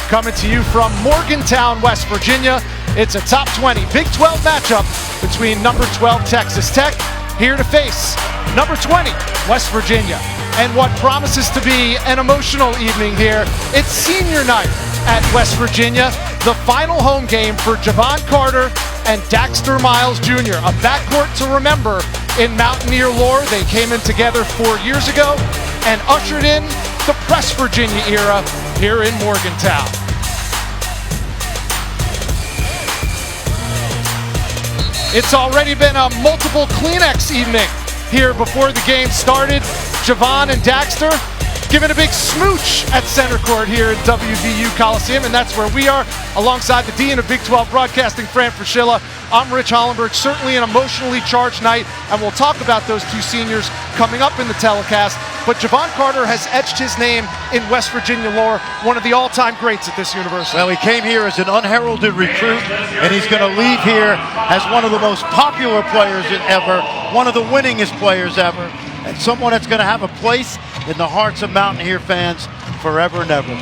coming to you from Morgantown, West Virginia. It's a top 20 Big 12 matchup between number 12 Texas Tech, here to face number 20 West Virginia. And what promises to be an emotional evening here, it's senior night at West Virginia, the final home game for Javon Carter and Daxter Miles Jr., a backcourt to remember in Mountaineer lore. They came in together 4 years ago and ushered in the Press Virginia era here in Morgantown. It's already been a multiple Kleenex evening here before the game started. Javon and Daxter giving a big smooch at center court here at WVU Coliseum, and that's where we are, alongside the Dean of Big 12 Broadcasting, Fran Fraschilla. I'm Rich Hollenberg. Certainly an emotionally charged night, and we'll talk about those two seniors coming up in the telecast. But Javon Carter has etched his name in West Virginia lore, one of the all-time greats at this university. Well, he came here as an unheralded recruit, and he's going to leave here as one of the most popular players ever, one of the winningest players ever, and someone that's going to have a place in the hearts of Mountaineer fans forever and ever.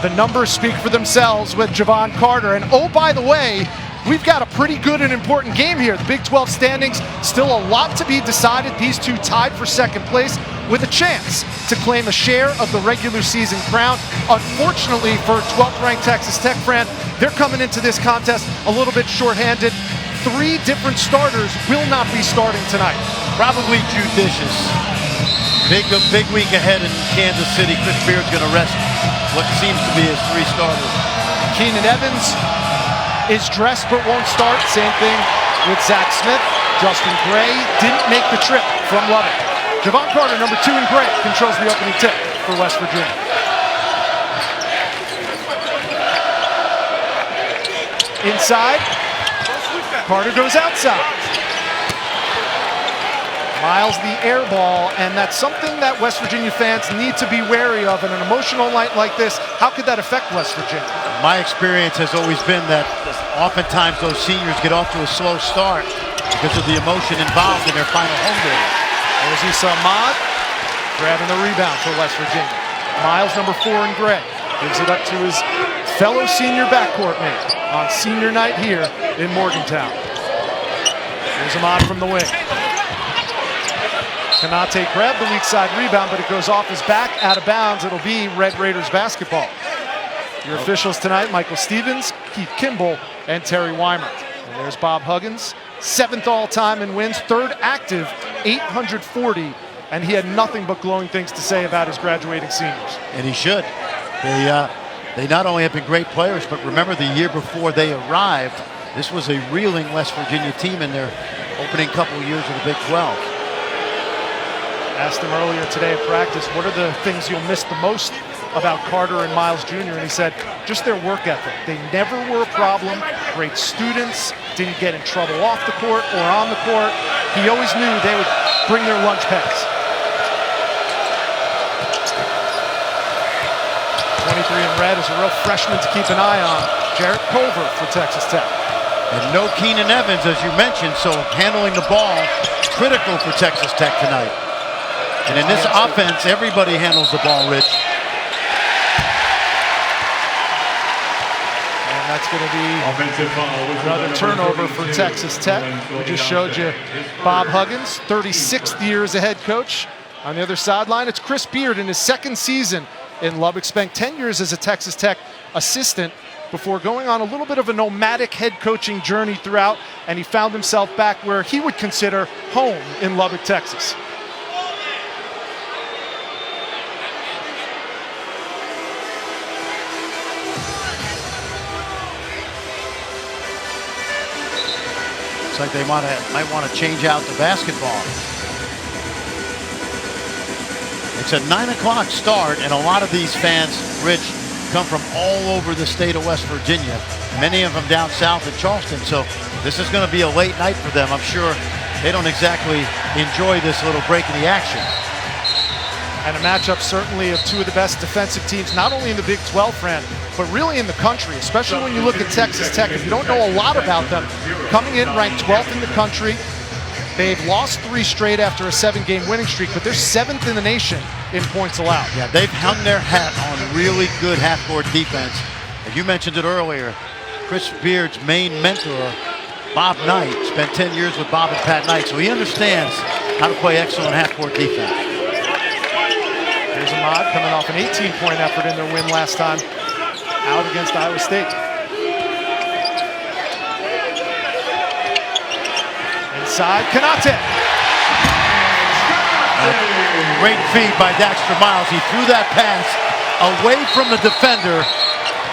The numbers speak for themselves with Javon Carter. And oh, by the way, we've got a pretty good and important game here. The Big 12 standings, still a lot to be decided. These two tied for second place with a chance to claim a share of the regular season crown. Unfortunately for 12th ranked Texas Tech, Fran, they're coming into this contest a little bit shorthanded. 3 different starters will not be starting tonight. Probably judicious. Big week ahead in Kansas City. Chris Beard's going to rest what seems to be his 3 starters. Keenan Evans is dressed but won't start. Same thing with Zach Smith. Justin Gray didn't make the trip from Lubbock. Javon Carter, number 2 in gray, controls the opening tip for West Virginia. Inside, Carter goes outside. Miles the air ball, and that's something that West Virginia fans need to be wary of in an emotional night like this. How could that affect West Virginia? My experience has always been that oftentimes those seniors get off to a slow start because of the emotion involved in their final home game. There's Issa Ahmad grabbing the rebound for West Virginia. Miles, number 4 in gray, gives it up to his fellow senior backcourt mate on senior night here in Morgantown. Here's Ahmad from the wing. Kanate grabbed the weak side rebound, but it goes off his back, out of bounds. It'll be Red Raiders basketball. Your officials tonight, Michael Stevens, Keith Kimball, and Terry Weimer. And there's Bob Huggins, 7th all-time in wins, 3rd active, 840, and he had nothing but glowing things to say about his graduating seniors. And he should. They not only have been great players, but remember the year before they arrived, this was a reeling West Virginia team in their opening couple of years of the Big 12. Asked him earlier today at practice, what are the things you'll miss the most about Carter and Miles Jr.? And he said, just their work ethic. They never were a problem. Great students, didn't get in trouble off the court or on the court. He always knew they would bring their lunch packs. 23 in red is a real freshman to keep an eye on. Jarrett Culver for Texas Tech. And no Keenan Evans, as you mentioned, so handling the ball, critical for Texas Tech tonight. And in this offense, everybody handles the ball, Rich. And that's going to be another turnover for Texas Tech. We just showed you Bob Huggins, 36th year as a head coach. On the other sideline, it's Chris Beard in his 2nd season in Lubbock. Spent 10 years as a Texas Tech assistant before going on a little bit of a nomadic head coaching journey throughout, and he found himself back where he would consider home in Lubbock, Texas. Like they might want to change out the basketball. It's a 9 o'clock start, and a lot of these fans, Rich, come from all over the state of West Virginia. Many of them down south in Charleston, so this is going to be a late night for them. I'm sure they don't exactly enjoy this little break in the action. And a matchup certainly of 2 of the best defensive teams, not only in the Big 12, Fran, but really in the country, especially when you look at Texas Tech. If you don't know a lot about them, coming in ranked 12th in the country, they've lost 3 straight after a 7-game winning streak, but they're 7th in the nation in points allowed. Yeah, they've hung their hat on really good half-court defense You mentioned it earlier. Chris Beard's main mentor, Bob Knight, spent 10 years with Bob and Pat Knight, so he understands how to play excellent half-court defense. Here's Ahmad coming off an 18-point effort in their win last time out against Iowa State. Inside, Kanate. Great feed by Daxter Miles. He threw that pass away from the defender,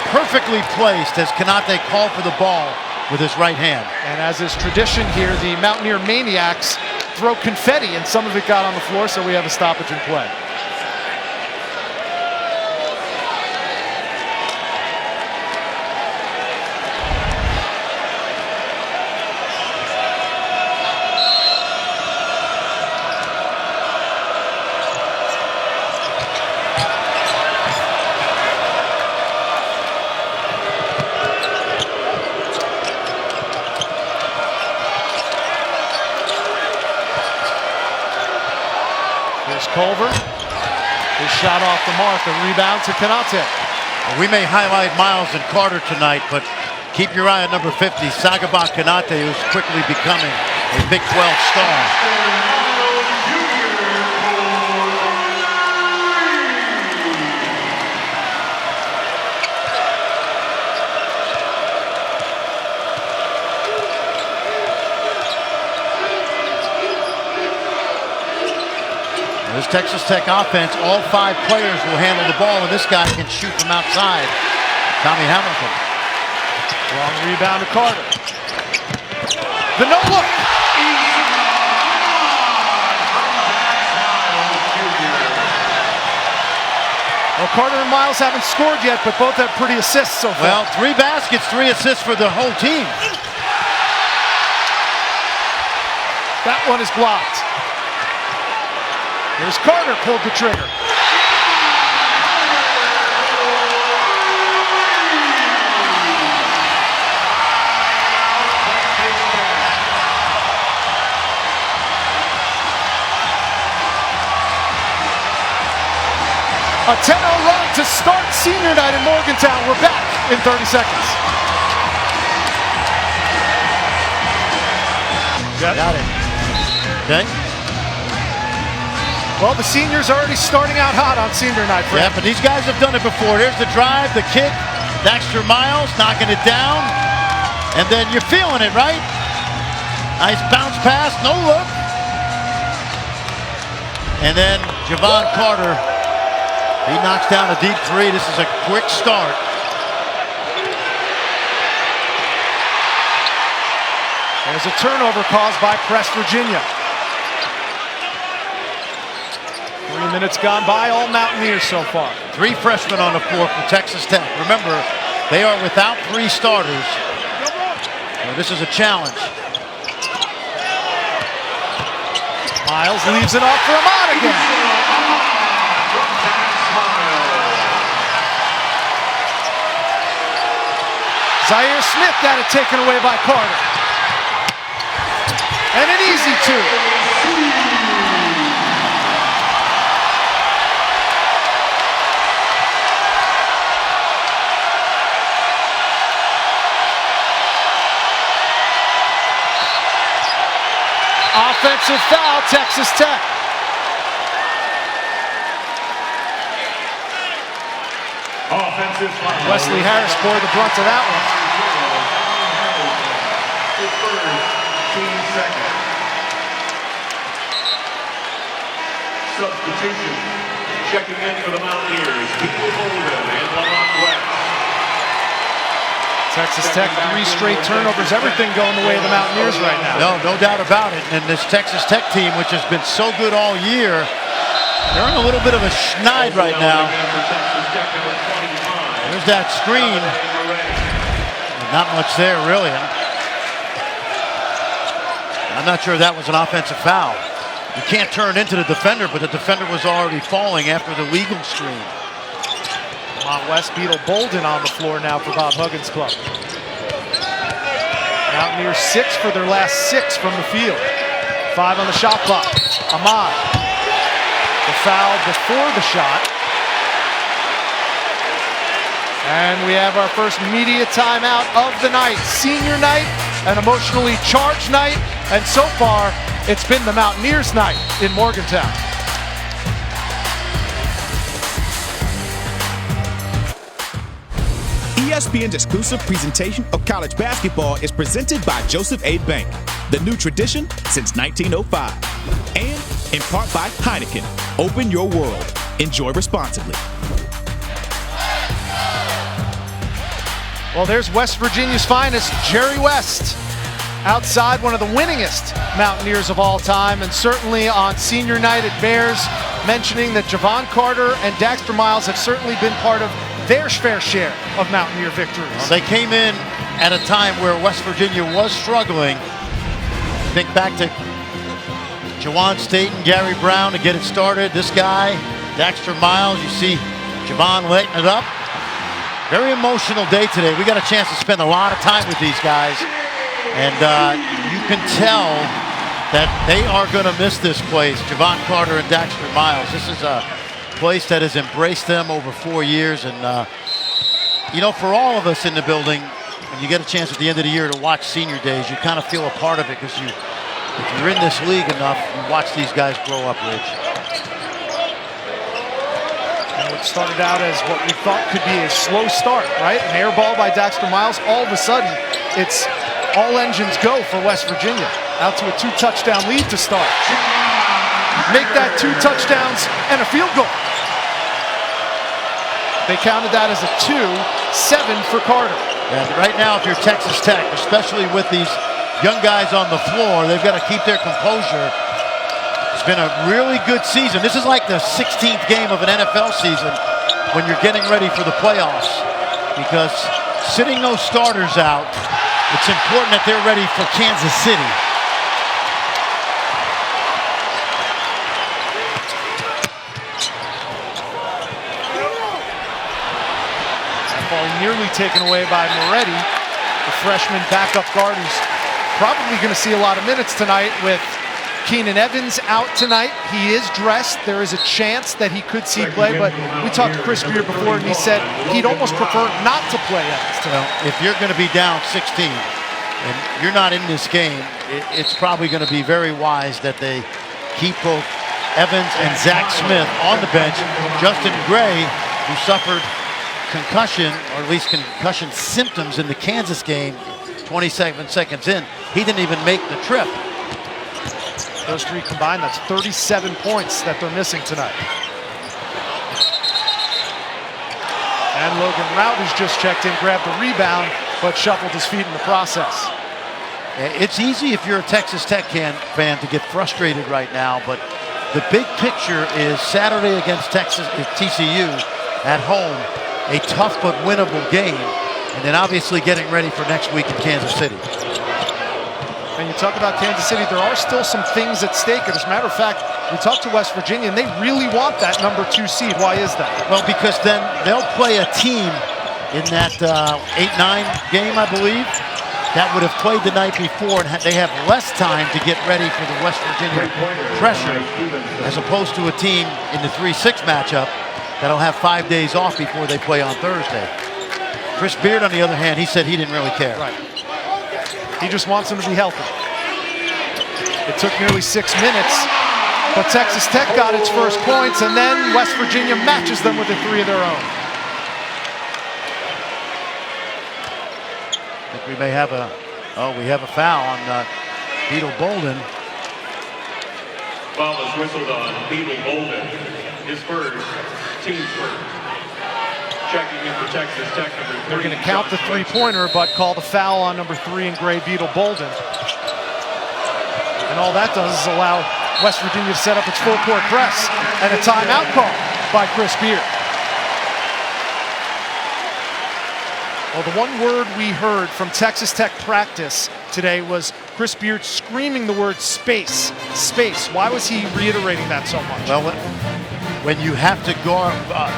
perfectly placed as Kanate called for the ball with his right hand. And as is tradition here, the Mountaineer Maniacs throw confetti, and some of it got on the floor, so we have a stoppage in play. Culver, his shot off the mark, a rebound to Kanate. We may highlight Miles and Carter tonight, but keep your eye on number 50, Sagaban Kanate, who's quickly becoming a Big 12 star. This Texas Tech offense, all 5 players will handle the ball, and this guy can shoot from outside. Tommy Hamilton. Long rebound to Carter. The no-look. Well, Carter and Miles haven't scored yet, but both have pretty assists so far. Well, 3 baskets, 3 assists for the whole team. That one is blocked. Here's Carter, pulled the trigger. A 10-0 run to start senior night in Morgantown. We're back in 30 seconds. Got it. Okay. Well, the seniors are already starting out hot on senior night, Fred. Yeah, but these guys have done it before. There's the drive, the kick, Daxter Miles knocking it down, and then you're feeling it, right? Nice bounce pass, no look. And then Javon Carter, he knocks down a deep 3. This is a quick start. There's a turnover caused by Press Virginia. 3 minutes gone by, all Mountaineers so far. 3 freshmen on the floor for Texas Tech. Remember, they are without 3 starters. So this is a challenge. Miles leaves it off for Ahmad again. Zaire Smith got it taken away by Carter. And an easy 2. Offensive foul, Texas Tech. Offensive foul. Wesley Harris bore the brunt of that one. 15 seconds. Substitution. Checking in for the Mountaineers. People Holden and Lamont West. Texas Tech, 3 straight turnovers, everything going the way of the Mountaineers right now. No doubt about it. And this Texas Tech team, which has been so good all year, they're in a little bit of a schneid right now. There's that screen. Not much there, really. I'm not sure that was an offensive foul. You can't turn into the defender, but the defender was already falling after the legal screen. West Beetle Bolden on the floor now for Bob Huggins' club. Mountaineers 6 for their last 6 from the field. 5 on the shot clock. Ahmad. The foul before the shot. And we have our first media timeout of the night. Senior night, an emotionally charged night, and so far, it's been the Mountaineers' night in Morgantown. ESPN's exclusive presentation of college basketball is presented by Joseph A. Bank, the new tradition since 1905. And in part by Heineken. Open your world. Enjoy responsibly. Well, there's West Virginia's finest, Jerry West, outside one of the winningest Mountaineers of all time, and certainly on senior night it bears mentioning that Javon Carter and Daxter Miles have certainly been part of their fair share of Mountaineer victories. Well, they came in at a time where West Virginia was struggling. Think back to Jawan State and Gary Brown to get it started. This guy, Daxter Miles, you see Javon lighting it up. Very emotional day today. We got a chance to spend a lot of time with these guys. And you can tell that they are going to miss this place, Javon Carter and Daxter Miles. This is a place that has embraced them over 4 years. And, you know, for all of us in the building, when you get a chance at the end of the year to watch senior days, you kind of feel a part of it because if you're in this league enough, you watch these guys grow up, Rich. And it started out as what we thought could be a slow start, right? An air ball by Daxter Miles. All of a sudden, it's all engines go for West Virginia. Out to a 2-touchdown lead to start. Make that 2 touchdowns and a field goal. They counted that as a 2-7 for Carter. And right now, if you're Texas Tech, especially with these young guys on the floor, they've got to keep their composure. It's been a really good season. This is like the 16th game of an NFL season when you're getting ready for the playoffs, because sitting those starters out, it's important that they're ready for Kansas City. Ball nearly taken away by Moretti, the freshman backup guard who's probably going to see a lot of minutes tonight with Keenan Evans out tonight. He is dressed. There is a chance that he could see play, but we talked to Chris Beard before and he said he'd almost prefer not to play Evans tonight. Well, if you're going to be down 16 and you're not in this game, it's probably going to be very wise that they keep both Evans and Zach Smith on the bench. Justin Gray, who suffered concussion, or at least concussion symptoms in the Kansas game 27 seconds in, he didn't even make the trip. Those three combined, that's 37 points that they're missing tonight. And Logan Rout, who's just checked in, grabbed the rebound, but shuffled his feet in the process. It's easy if you're a Texas Tech fan to get frustrated right now, but the big picture is Saturday against TCU at home, a tough but winnable game, and then obviously getting ready for next week in Kansas City. And you talk about Kansas City, there are still some things at stake. And as a matter of fact, we talked to West Virginia, and they really want that number 2 seed. Why is that? Well, because then they'll play a team in that 8-9 game, I believe, that would have played the night before, and they have less time to get ready for the West Virginia pressure, as opposed to a team in the 3-6 matchup that'll have 5 days off before they play on Thursday. Chris Beard, on the other hand, he said he didn't really care. Right. He just wants them to be healthy. It took nearly 6 minutes, but Texas Tech got its first points, and then West Virginia matches them with a 3 of their own. I think we may have we have a foul on Beetle Bolden. Foul is whistled on Beetle Bolden. His first, team's first. Checking in for Texas Tech, number 3. They're going to count the 3-pointer, but call the foul on number 3 in gray, Beetle Bolden. And all that does is allow West Virginia to set up its full-court press, and a timeout call by Chris Beard. Well, the one word we heard from Texas Tech practice today was Chris Beard screaming the word space, space. Why was he reiterating that so much? Well, when you have to go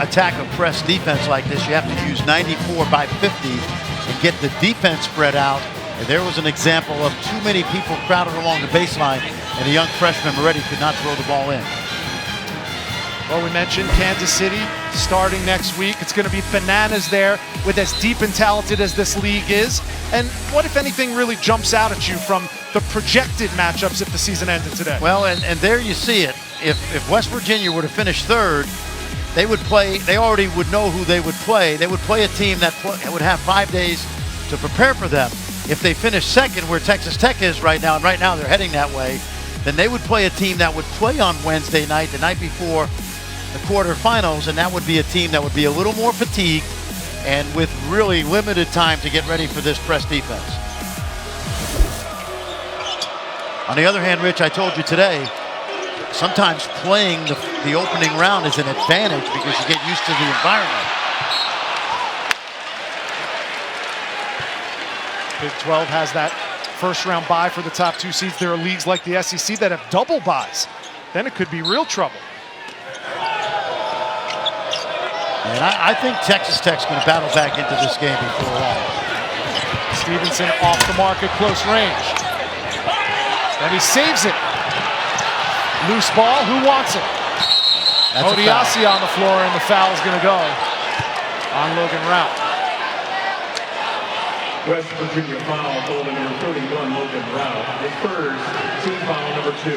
attack a press defense like this, you have to use 94 by 50 and get the defense spread out. And there was an example of too many people crowded along the baseline, and a young freshman Moretti could not throw the ball in. Well, we mentioned Kansas City starting next week. It's going to be bananas there with as deep and talented as this league is. And what, if anything, really jumps out at you from the projected matchups if the season ended today? Well, and there you see it. If West Virginia were to finish third, they would play, they already would know who they would play. They would play a team that would have 5 days to prepare for them. If they finish second, where Texas Tech is right now, and right now they're heading that way, then they would play a team that would play on Wednesday night, the night before the quarterfinals, and that would be a team that would be a little more fatigued and with really limited time to get ready for this press defense. On the other hand, Rich, I told you today, sometimes playing the opening round is an advantage because you get used to the environment. Big 12 has that first round bye for the top 2 seeds. There are leagues like the SEC that have double buys. Then it could be real trouble. And I think Texas Tech's going to battle back into this game before long. Stevenson off the mark at close range. And he saves it. Loose ball, who wants it? Odiasi on the floor, and the foul is going to go on Logan Routt. West Virginia foul holding number 31, Logan Routt. His first, team foul number 2.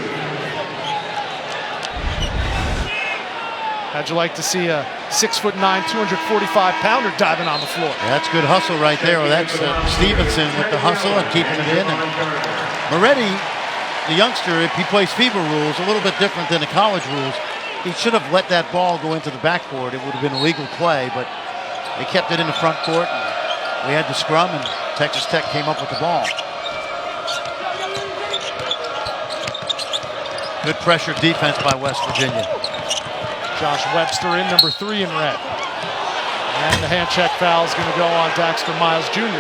How'd you like to see a 6'9", 245-pounder diving on the floor? Yeah, that's good hustle right there. Well, that's Stevenson with the hustle and keeping it in. And Moretti, the youngster, if he plays FIBA rules, a little bit different than the college rules, he should have let that ball go into the backcourt. It would have been a legal play, but they kept it in the front court. We had the scrum, and Texas Tech came up with the ball. Good pressure defense by West Virginia. Josh Webster in, number 3 in red. And the hand check foul is going to go on Daxter Miles Jr.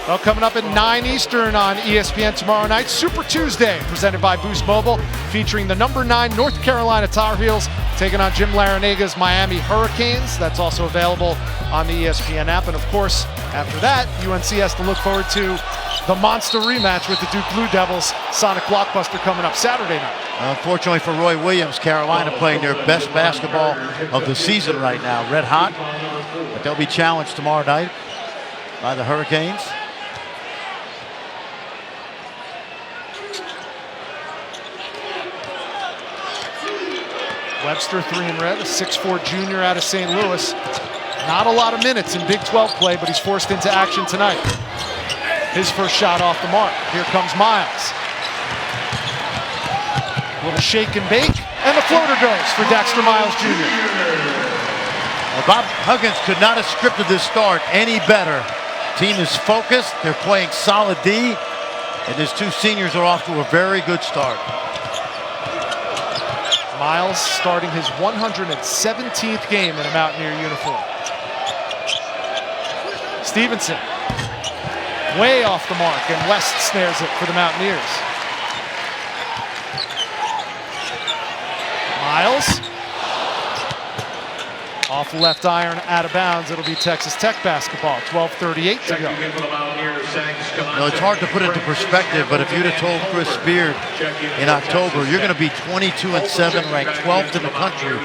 Well, coming up at 9 Eastern on ESPN tomorrow night, Super Tuesday, presented by Boost Mobile, featuring the number 9 North Carolina Tar Heels taking on Jim Laranaga's Miami Hurricanes. That's also available on the ESPN app. And of course, after that, UNC has to look forward to the monster rematch with the Duke Blue Devils. Sonic Blockbuster coming up Saturday night. Unfortunately for Roy Williams, Carolina playing their best basketball of the season right now. Red hot, but they'll be challenged tomorrow night by the Hurricanes. Webster, 3 in red, a 6'4" junior out of St. Louis. Not a lot of minutes in Big 12 play, but he's forced into action tonight. His first shot off the mark. Here comes Miles. Little shake and bake, and the floater goes for Daxter Miles Jr. Well, Bob Huggins could not have scripted this start any better. Team is focused, they're playing solid D, and his 2 seniors are off to a very good start. Miles starting his 117th game in a Mountaineer uniform. Stevenson, way off the mark, and West snares it for the Mountaineers. Miles, off the left iron, out of bounds. It'll be Texas Tech basketball, 12:38 to go. No, it's hard to put into perspective, but if you'd have told Chris Beard in October, you're going to be 22-7, ranked 12th in the country.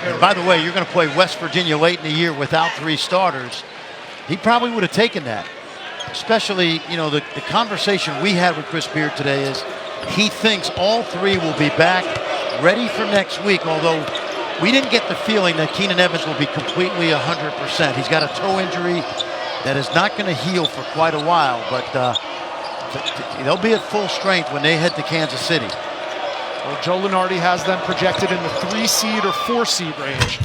And by the way, you're going to play West Virginia late in the year without 3 starters, he probably would have taken that. Especially, you know, the conversation we had with Chris Beard today is he thinks all 3 will be back ready for next week, although we didn't get the feeling that Keenan Evans will be completely 100%. He's got a toe injury that is not going to heal for quite a while, but they'll be at full strength when they head to Kansas City. Well, Joe Lunardi has them projected in the 3-seed or 4-seed range.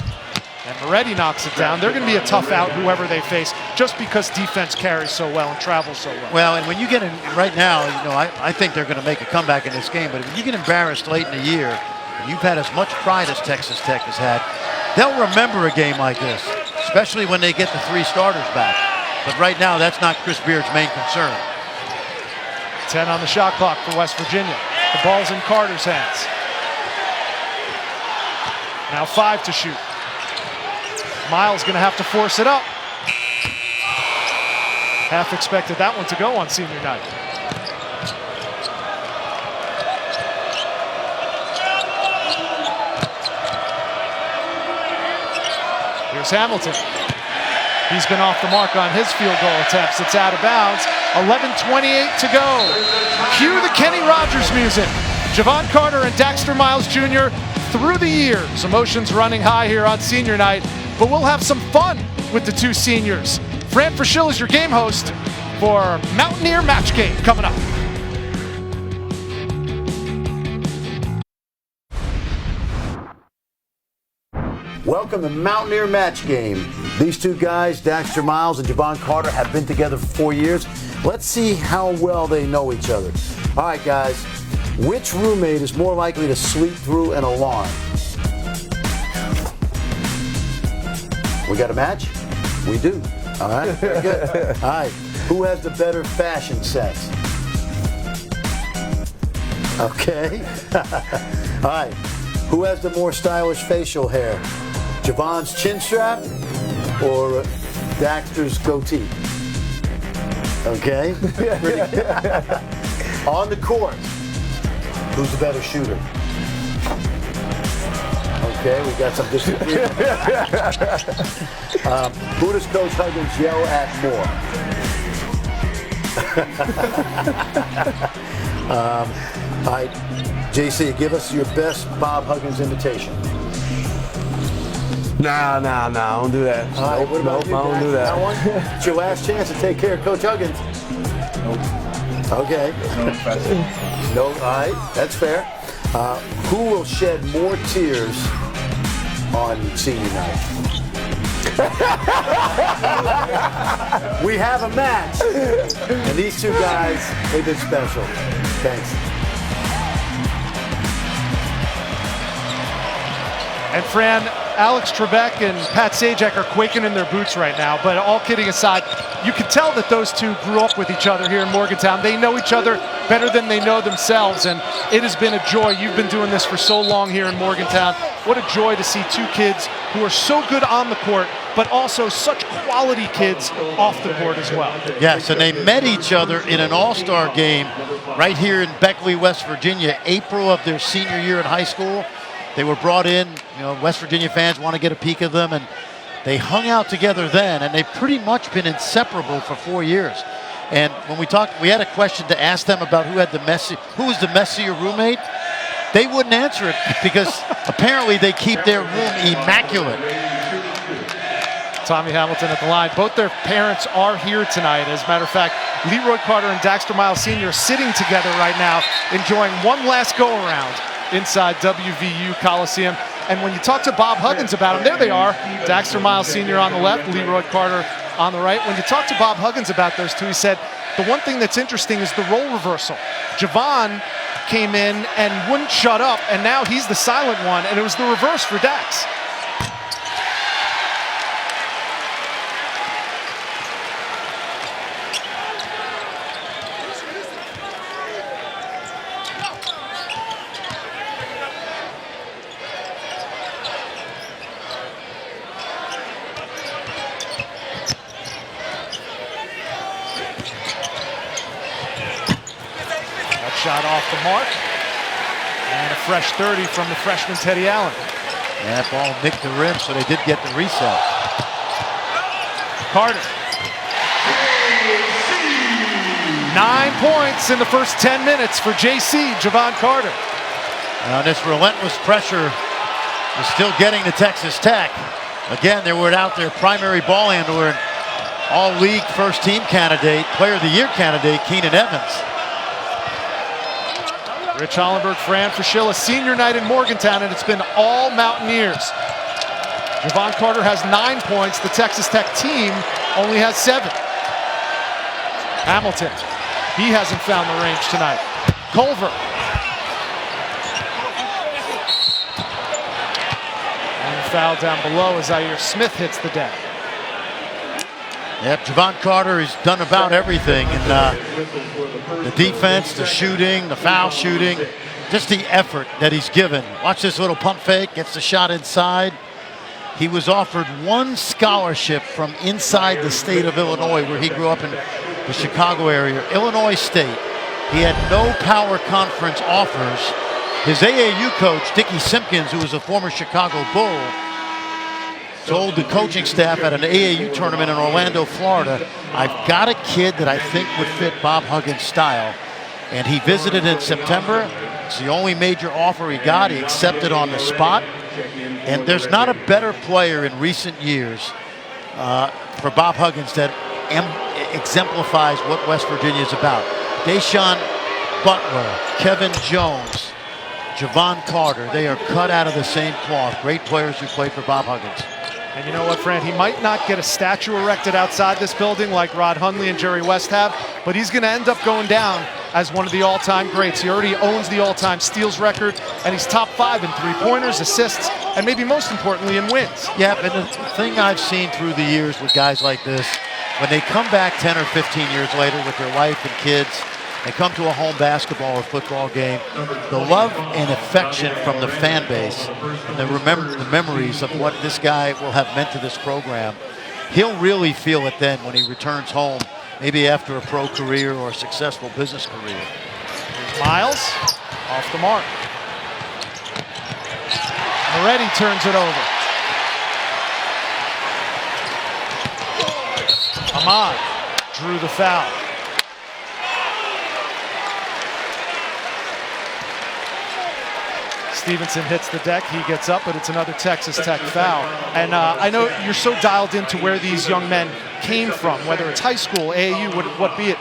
And Moretti knocks it down. They're going to be a tough out, whoever they face, just because defense carries so well and travels so well. Well, and when you get in right now, you know, I think they're going to make a comeback in this game, but if you get embarrassed late in the year, and you've had as much pride as Texas Tech has had, they'll remember a game like this, especially when they get the 3 starters back. But right now, that's not Chris Beard's main concern. 10 on the shot clock for West Virginia. The ball's in Carter's hands. Now 5 to shoot. Miles going to have to force it up. Half expected that one to go on senior night. Here's Hamilton. He's been off the mark on his field goal attempts. It's out of bounds. 11:28 to go. Cue the Kenny Rogers music. Javon Carter and Daxter Miles Jr. through the years. Emotions running high here on senior night, but we'll have some fun with the two seniors. Fran Fraschilla is your game host for Mountaineer Match Game coming up. Welcome to Mountaineer Match Game. These two guys, Daxter Miles and Javon Carter, have been together for 4 years. Let's see how well they know each other. All right, guys. Which roommate is more likely to sleep through an alarm? We got a match? We do. All right, very good. All right. Who has the better fashion sense? Okay. All right. Who has the more stylish facial hair? Javon's chin strap or Daxter's goatee? Okay. On the court, who's the better shooter? Okay, we got some disagreement. Who does Coach Huggins yell at more? All right, JC, give us your best Bob Huggins imitation. Nah, I don't do that. All right, what about you, I don't do that. It's your last chance to take care of Coach Huggins. Nope. Okay. No, all right, that's fair. Who will shed more tears on senior night? We have a match. And these two guys, they've been special. Thanks. And Fran, Alex Trebek and Pat Sajak are quaking in their boots right now, but all kidding aside, you can tell that those two grew up with each other here in Morgantown. They know each other better than they know themselves, and it has been a joy. You've been doing this for so long here in Morgantown. What a joy to see two kids who are so good on the court, but also such quality kids off the court as well. Yes, and they met each other in an all-star game right here in Beckley, West Virginia, April of their senior year in high school. They were brought in, West Virginia fans want to get a peek of them, and they hung out together then, and they've pretty much been inseparable for 4 years. And when we talked, we had a question to ask them about who was the messier roommate. They wouldn't answer it because apparently they keep their room immaculate. Tommy Hamilton at the line. Both their parents are here tonight. As a matter of fact, Leroy Carter and Daxter Miles Sr. are sitting together right now, enjoying one last go-around inside WVU Coliseum. And when you talk to Bob Huggins about him, there they are, Daxter Miles Sr. on the left, Leroy Carter on the right. When you talk to Bob Huggins about those two, he said, the one thing that's interesting is the role reversal. Javon came in and wouldn't shut up, and now he's the silent one, and it was the reverse for Dax. Shot off the mark, and a fresh 30 from the freshman Teddy Allen. And that ball nicked the rim, so they did get the reset. Carter. 9 points in the first 10 minutes for JC, Javon Carter. Now this relentless pressure is still getting to Texas Tech. Again, they were out their primary ball handler and all-league first-team candidate, player of the year candidate, Keenan Evans. Rich Hollenberg, Fran Fraschilla, senior night in Morgantown, and it's been all Mountaineers. Javon Carter has 9 points. The Texas Tech team only has 7. Hamilton, he hasn't found the range tonight. Culver. And the foul down below as Zaire Smith hits the deck. Yep, Javon Carter has done about everything in the defense, the shooting, the foul shooting, just the effort that he's given. Watch this little pump fake, gets the shot inside. He was offered one scholarship from inside the state of Illinois, where he grew up in the Chicago area, Illinois State. He had no power conference offers. His AAU coach, Dickie Simpkins, who was a former Chicago Bull, told the coaching staff at an AAU tournament in Orlando, Florida, I've got a kid that I think would fit Bob Huggins' style. And he visited in September. It's the only major offer he got. He accepted on the spot. And there's not a better player in recent years for Bob Huggins that exemplifies what West Virginia is about. Deshaun Butler, Kevin Jones, Javon Carter, they are cut out of the same cloth. Great players who played for Bob Huggins. And you know what, Fran? He might not get a statue erected outside this building like Rod Hundley and Jerry West have, but he's going to end up going down as one of the all-time greats. He already owns the all-time steals record, and he's top 5 in three-pointers, assists, and maybe most importantly in wins. Yeah, and the thing I've seen through the years with guys like this, when they come back 10 or 15 years later with their wife and kids, they come to a home basketball or football game, the love and affection from the fan base, and the memories of what this guy will have meant to this program, he'll really feel it then when he returns home, maybe after a pro career or a successful business career. Here's Miles, off the mark. Moretti turns it over. Ahmad drew the foul. Stevenson hits the deck, he gets up, but it's another Texas Tech foul. And I know you're so dialed into where these young men came from, whether it's high school, AAU, what be it,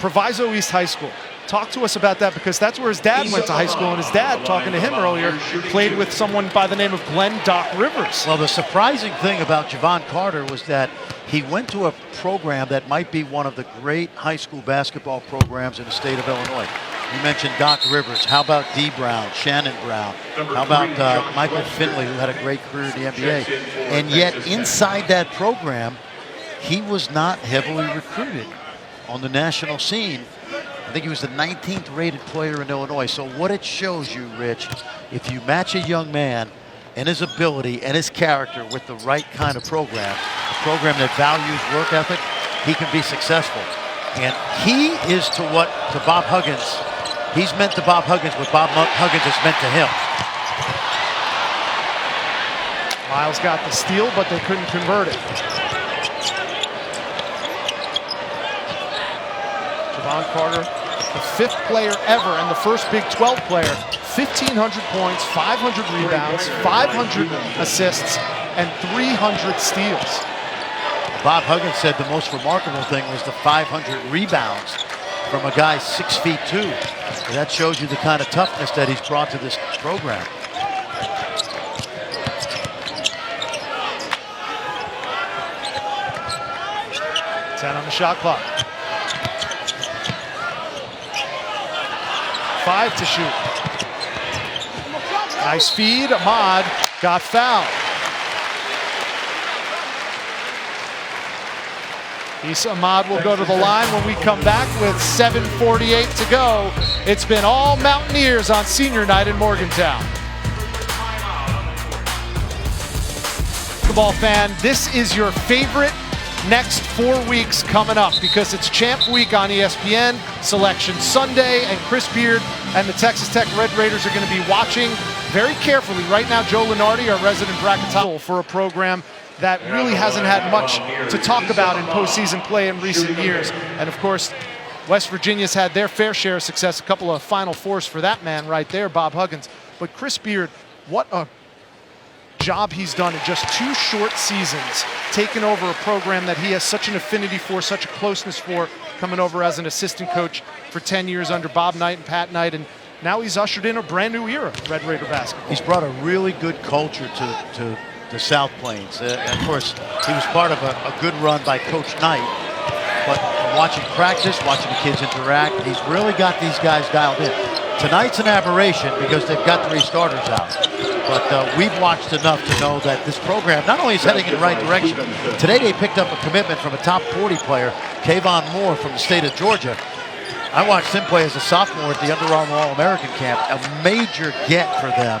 Proviso East High School. Talk to us about that, because that's where his dad went to high school, and his dad, talking to him earlier, played with someone by the name of Glenn Doc Rivers. Well, the surprising thing about Javon Carter was that he went to a program that might be one of the great high school basketball programs in the state of Illinois. You mentioned Doc Rivers. How about D. Brown, Shannon Brown? How about Michael Finley, who had a great career in the NBA? And yet, inside that program, he was not heavily recruited on the national scene. I think he was the 19th rated player in Illinois. So what it shows you, Rich, if you match a young man and his ability and his character with the right kind of program, a program that values work ethic, he can be successful. And he is to Bob Huggins. He's meant to Bob Huggins what Bob Huggins is meant to him. Miles got the steal, but they couldn't convert it. Javon Carter, the 5th player ever and the first Big 12 player, 1,500 points, 500 rebounds, 500 assists, and 300 steals. Bob Huggins said the most remarkable thing was the 500 rebounds from a guy 6'2". So that shows you the kind of toughness that he's brought to this program. Ten on the shot clock. 5 to shoot. Nice feed. Ahmad got fouled. Issa Ahmad will go to the line when we come back with 7:48 to go. It's been all Mountaineers on senior night in Morgantown. Basketball fan, this is your favorite next 4 weeks coming up, because it's Champ Week on ESPN, Selection Sunday, and Chris Beard and the Texas Tech Red Raiders are going to be watching very carefully. Right now, Joe Lenardi, our resident bracketologist, for a program that really hasn't had much to talk about in postseason play in recent years. And of course, West Virginia's had their fair share of success, a couple of Final Fours for that man right there, Bob Huggins. But Chris Beard, what a job he's done in just 2 short seasons, taking over a program that he has such an affinity for, such a closeness for, coming over as an assistant coach for 10 years under Bob Knight and Pat Knight, and now he's ushered in a brand new era of Red Raider basketball. He's brought a really good culture to the South Plains. And of course, he was part of a good run by Coach Knight. But watching practice, watching the kids interact, he's really got these guys dialed in. Tonight's an aberration because they've got 3 starters out. But we've watched enough to know that this program not only is heading in the right direction, today they picked up a commitment from a top 40 player, Kayvon Moore from the state of Georgia. I watched him play as a sophomore at the Under Armour All-American camp, a major get for them.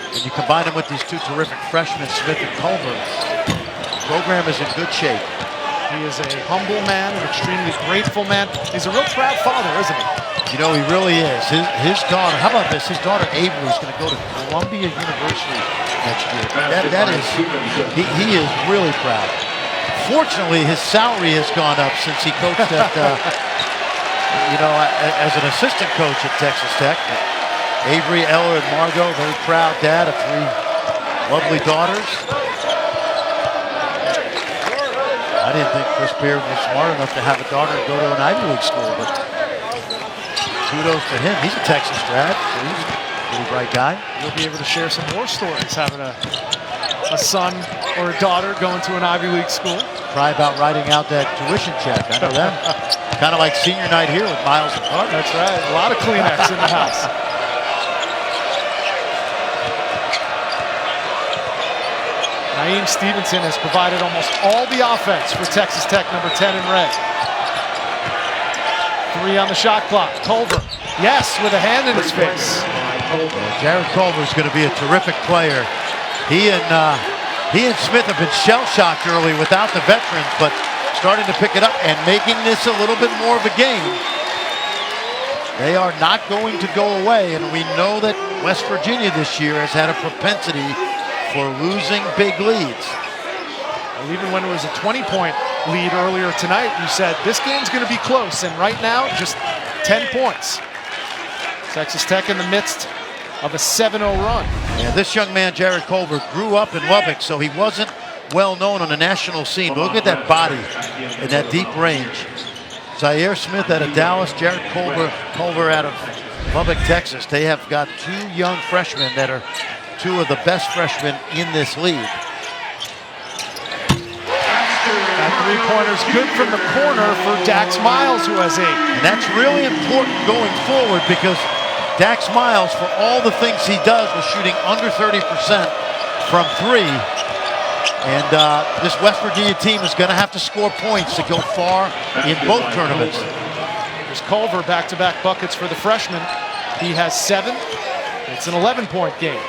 And you combine him with these 2 terrific freshmen, Smith and Culver, the program is in good shape. He is a humble man, an extremely grateful man. He's a real proud father, isn't he? You know, he really is. His daughter, how about this? His daughter Avery is going to go to Columbia University next year. That is, he is really proud. Fortunately, his salary has gone up since he coached at, as an assistant coach at Texas Tech. Avery, Ella, and Margot, very proud dad of 3 lovely daughters. I didn't think Chris Beard was smart enough to have a daughter go to an Ivy League school, but kudos to him. He's a Texas grad, so he's a pretty bright guy. You'll be able to share some more stories having a son or a daughter going to an Ivy League school. Cry about writing out that tuition check. I know that. Kind of like senior night here with Miles and Carter. That's right. A lot of Kleenex in the house. Naeem Stevenson has provided almost all the offense for Texas Tech, number 10 in red. 3 on the shot clock. Culver, yes, with a hand in his face. Jared Culver is going to be a terrific player. He and Smith have been shell-shocked early without the veterans, but starting to pick it up and making this a little bit more of a game. They are not going to go away, and we know that West Virginia this year has had a propensity for losing big leads. Well, even when it was a 20-point lead earlier tonight, you said this game's going to be close, and right now, just 10 points. Texas Tech in the midst of a 7-0 run. Yeah, this young man, Jared Culver, grew up in Lubbock, so he wasn't well known on the national scene. But look at that body and that deep range. Zaire Smith out of Dallas, Jared Culver out of Lubbock, Texas. They have got 2 young freshmen that are 2 of the best freshmen in this league. That 3-pointer's good from the corner for Dax Miles, who has 8. And that's really important going forward because Dax Miles, for all the things he does, was shooting under 30% from 3. And this West Virginia team is going to have to score points to go far in both tournaments. There's Culver, back-to-back buckets for the freshman. He has 7. It's an 11-point game.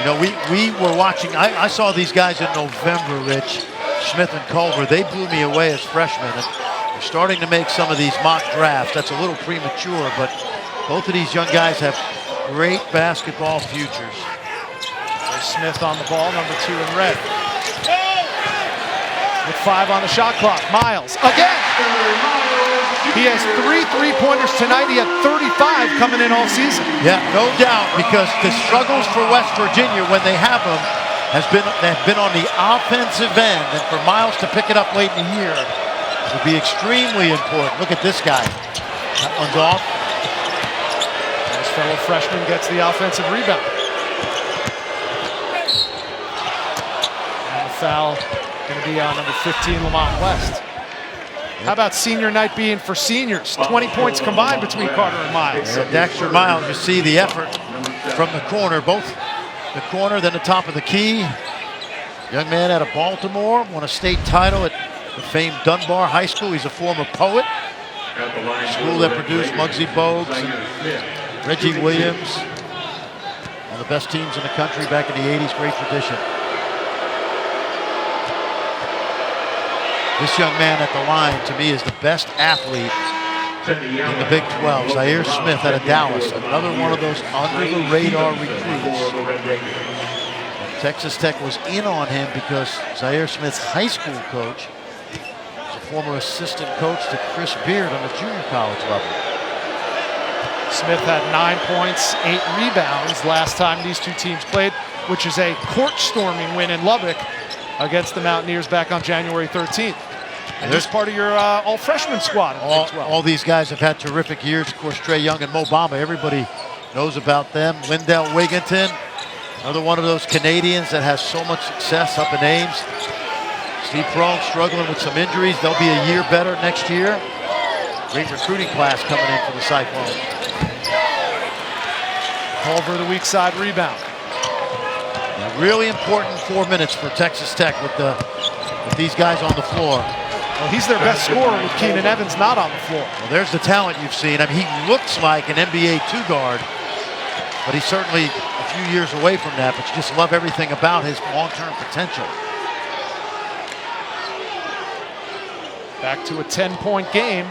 You know, we were watching. I saw these guys in November, Rich, Smith and Culver. They blew me away as freshmen. And they're starting to make some of these mock drafts. That's a little premature, but both of these young guys have great basketball futures. There's Smith on the ball, number 2 in red. With 5 on the shot clock. Miles again. He has 3 3-pointers tonight. He had 35 coming in all season. Yeah, no doubt, because the struggles for West Virginia when they have them have been on the offensive end, and for Miles to pick it up late in the year will be extremely important. Look at this guy. That one's off. His fellow freshman gets the offensive rebound. And the foul going to be on number 15, Lamont West. How about senior night being for seniors? 20 points combined between Carter and Miles. Yeah, Dexter Miles, you see the effort from the corner, both the corner, then the top of the key. Young man out of Baltimore, won a state title at the famed Dunbar High School. He's a former poet. School that produced Muggsy Bogues and Reggie Williams. One of the best teams in the country back in the 80s, great tradition. This young man at the line, to me, is the best athlete in the Big 12. Zaire Smith out of Dallas, another one of those under-the-radar recruits. And Texas Tech was in on him because Zaire Smith's high school coach was a former assistant coach to Chris Beard on the junior college level. Smith had 9 points, 8 rebounds last time these 2 teams played, which is a court-storming win in Lubbock against the Mountaineers back on January 13th. And this part of your all-freshman squad. All these guys have had terrific years. Of course, Trey Young and Mo Bamba, everybody knows about them. Lindell Wigginton, another one of those Canadians that has so much success up in Ames. Steve Prohm struggling with some injuries. They'll be a year better next year. Great recruiting class coming in for the Cyclones. Culver, the weak side rebound. Now, really important 4 minutes for Texas Tech with these guys on the floor. Well, he's their best scorer with Keenan Evans not on the floor. Well, there's the talent you've seen. I mean, he looks like an NBA 2-guard, but he's certainly a few years away from that, but you just love everything about his long-term potential. Back to a 10-point game.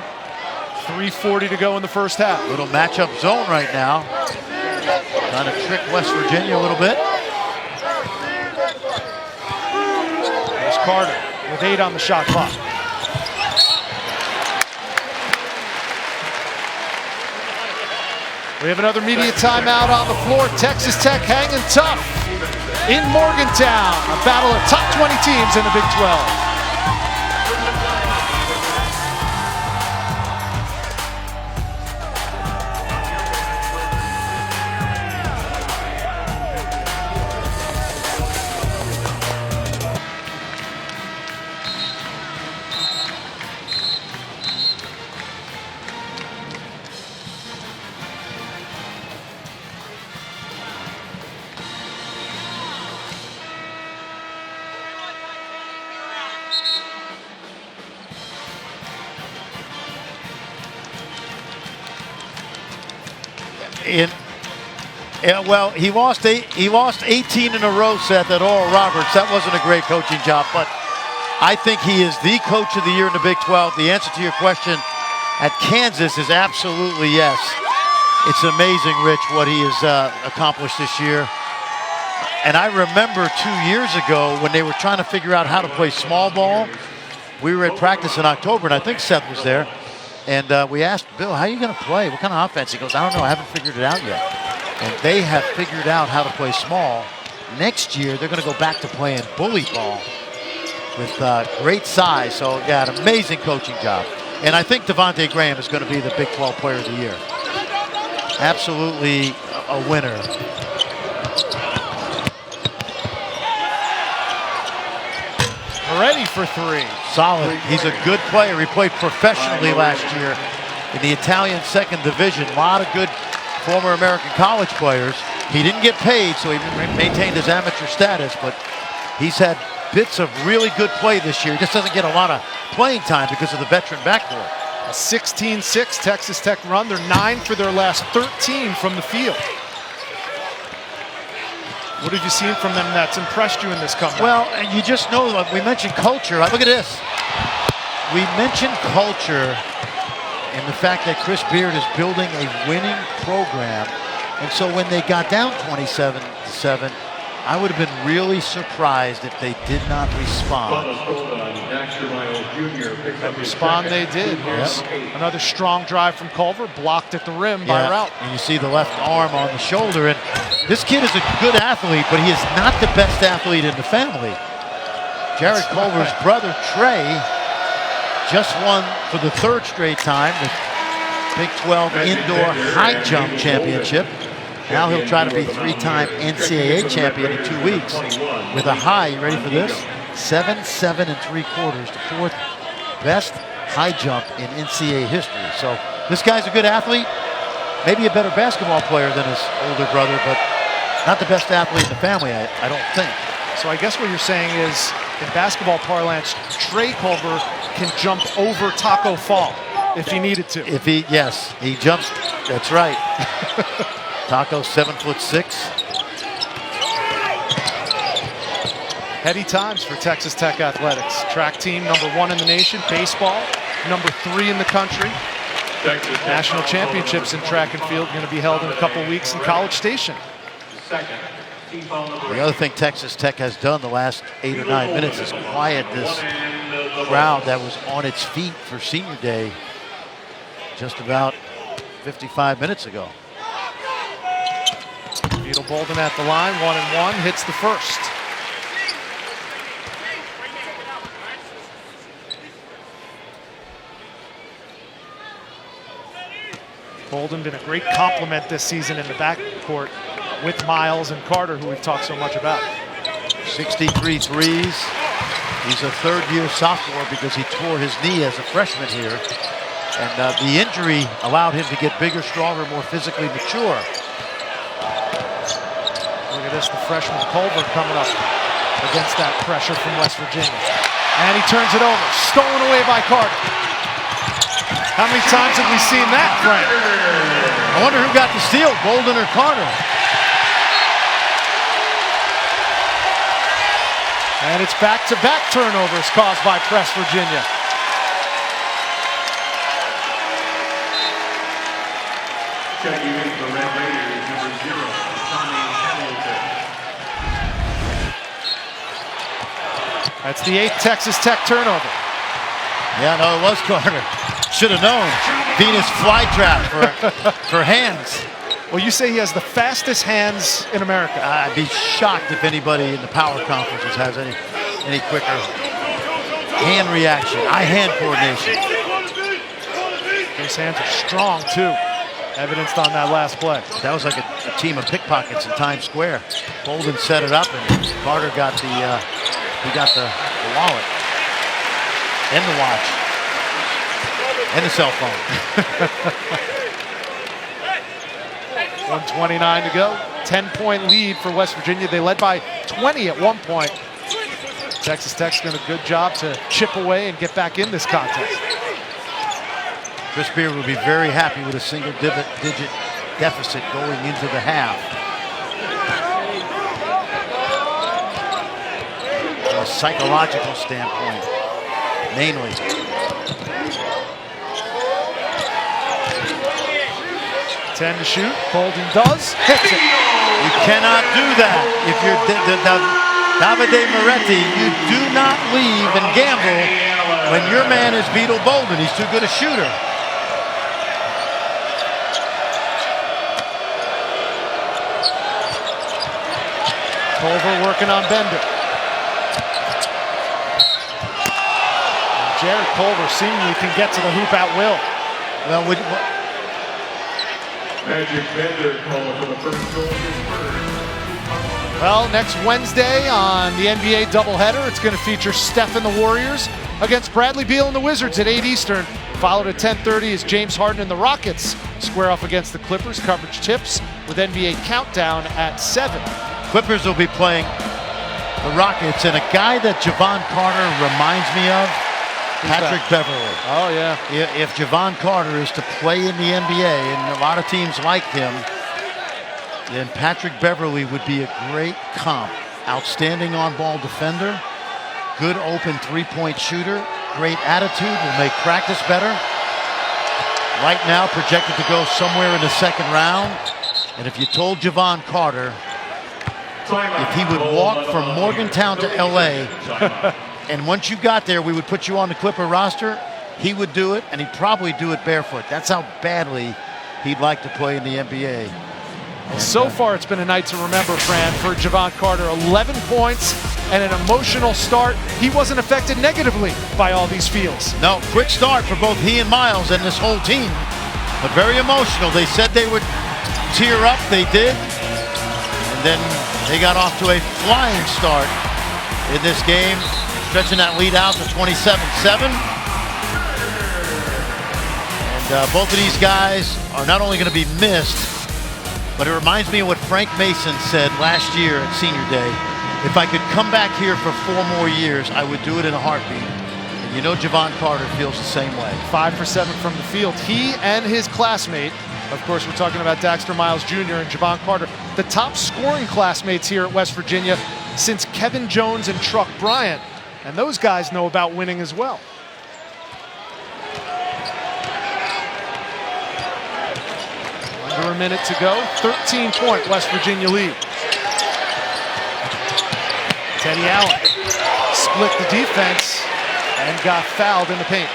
3:40 to go in the first half. Little matchup zone right now. Trying to trick West Virginia a little bit. There's Carter with 8 on the shot clock. We have another media timeout on the floor. Texas Tech hanging tough in Morgantown. A battle of top 20 teams in the Big 12. Well, he lost 18 in a row, Seth, at Oral Roberts. That wasn't a great coaching job, but I think he is the coach of the year in the Big 12. The answer to your question at Kansas is absolutely yes. It's amazing, Rich, what he has accomplished this year. And I remember 2 years ago when they were trying to figure out how to play small ball. We were at practice in October, and I think Seth was there. And we asked Bill, how are you going to play? What kind of offense? He goes, I don't know. I haven't figured it out yet. And they have figured out how to play small. Next year, they're going to go back to playing bully ball with great size. So, yeah, an amazing coaching job. And I think Devontae Graham is going to be the Big 12 Player of the Year. Absolutely a winner. Ready for 3. Solid. He's a good player. He played professionally last year in the Italian second division. A lot of good former American college players. He didn't get paid, so he maintained his amateur status, but he's had bits of really good play this year. He just doesn't get a lot of playing time because of the veteran backcourt. A 16-6 Texas Tech run. They're 9 for their last 13 from the field. What have you seen from them that's impressed you in this comeback? Well, you just know, like we mentioned culture. Look at this. We mentioned culture and the fact that Chris Beard is building a winning program. And so when they got down 27-7, I would have been really surprised if they did not respond. And respond they did. Here's another strong drive from Culver, blocked at the rim by Rout. And you see the left arm on the shoulder. And this kid is a good athlete, but he is not the best athlete in the family. Jared Culver's brother, Trey, just won for the 3rd straight time the Big 12 Indoor High Jump Championship. Now he'll try to be 3-time NCAA champion in 2 weeks with a high, you ready for this? 7.7 3/4, the 4th best high jump in NCAA history. So this guy's a good athlete, maybe a better basketball player than his older brother, but not the best athlete in the family, I don't think. So I guess what you're saying is, in basketball parlance, Trey Culver can jump over Taco Fall if he needed to. Yes, he jumps, that's right. Taco 7'6". Heady times for Texas Tech athletics. Track team #1 in the nation. Baseball #3 in the country. National championships in track and field going to be held in a couple weeks in College Station. The other thing Texas Tech has done the last 8 or 9 minutes is quiet this crowd that was on its feet for Senior Day just about 55 minutes ago. Beetle Bolden at the line, 1-1, hits the first. Bolden been a great compliment this season in the backcourt with Miles and Carter, who we've talked so much about. 63 threes. He's a 3rd-year sophomore because he tore his knee as a freshman here. And the injury allowed him to get bigger, stronger, more physically mature. Look at this, the freshman Culver coming up against that pressure from West Virginia. And he turns it over, stolen away by Carter. How many times have we seen that, Frank? I wonder who got the steal, Bolden or Carter. And it's back-to-back turnovers caused by West Virginia. Checking in for the Red Raiders, number 0, Tommy Hamilton. That's the 8th Texas Tech turnover. Yeah, no, it was Carter. Should have known. Venus flytrap for hands. Well, you say he has the fastest hands in America. I'd be shocked if anybody in the power conferences has any quicker hand reaction, eye-hand coordination. His hands are strong, too. Evidenced on that last play. That was like a team of pickpockets in Times Square. Bolden set it up, and Carter got the wallet and the watch and the cell phone. 1:29 to go. 10-point lead for West Virginia. They led by 20 at one point. Texas Tech's done a good job to chip away and get back in this contest. Chris Beard would be very happy with a single-digit deficit going into the half. From a psychological standpoint, mainly. Ten to shoot. Bolden does. Hits it. You cannot do that. If you're Davide Moretti, you do not leave and gamble when your man is Beetle Bolden. He's too good a shooter. Culver working on Bender. And Jared Culver seemingly can get to the hoop at will. Well, Magic Bender calling for the first goal of his first. Well, next Wednesday on the NBA doubleheader, it's going to feature Steph and the Warriors against Bradley Beal and the Wizards at 8 Eastern. Followed at 10:30 as James Harden and the Rockets square off against the Clippers. Coverage tips with NBA Countdown at 7. Clippers will be playing the Rockets, and a guy that Javon Carter reminds me of, Patrick Beverly. Oh, yeah. If Javon Carter is to play in the NBA, and a lot of teams like him, then Patrick Beverly would be a great comp. Outstanding on-ball defender, good open three-point shooter, great attitude, will make practice better. Right now projected to go somewhere in the second round. And if you told Javon Carter if he would walk from Morgantown to LA, and once you got there, we would put you on the Clipper roster, he would do it, and he'd probably do it barefoot. That's how badly he'd like to play in the NBA. And so far, it's been a night to remember, Fran, for Javon Carter. 11 points and an emotional start. He wasn't affected negatively by all these feels. No, quick start for both he and Miles and this whole team, but very emotional. They said they would tear up. They did. And then they got off to a flying start in this game, stretching that lead out to 27-7. And both of these guys are not only going to be missed, but it reminds me of what Frank Mason said last year at Senior Day. If I could come back here for 4 more years, I would do it in a heartbeat. And you know Javon Carter feels the same way. 5 for 7 from the field. He and his classmate, of course, we're talking about Daxter Miles Jr. and Javon Carter, the top scoring classmates here at West Virginia since Kevin Jones and Truck Bryant. And those guys know about winning as well. Under a minute to go, 13-point West Virginia lead. Teddy Allen split the defense and got fouled in the paint.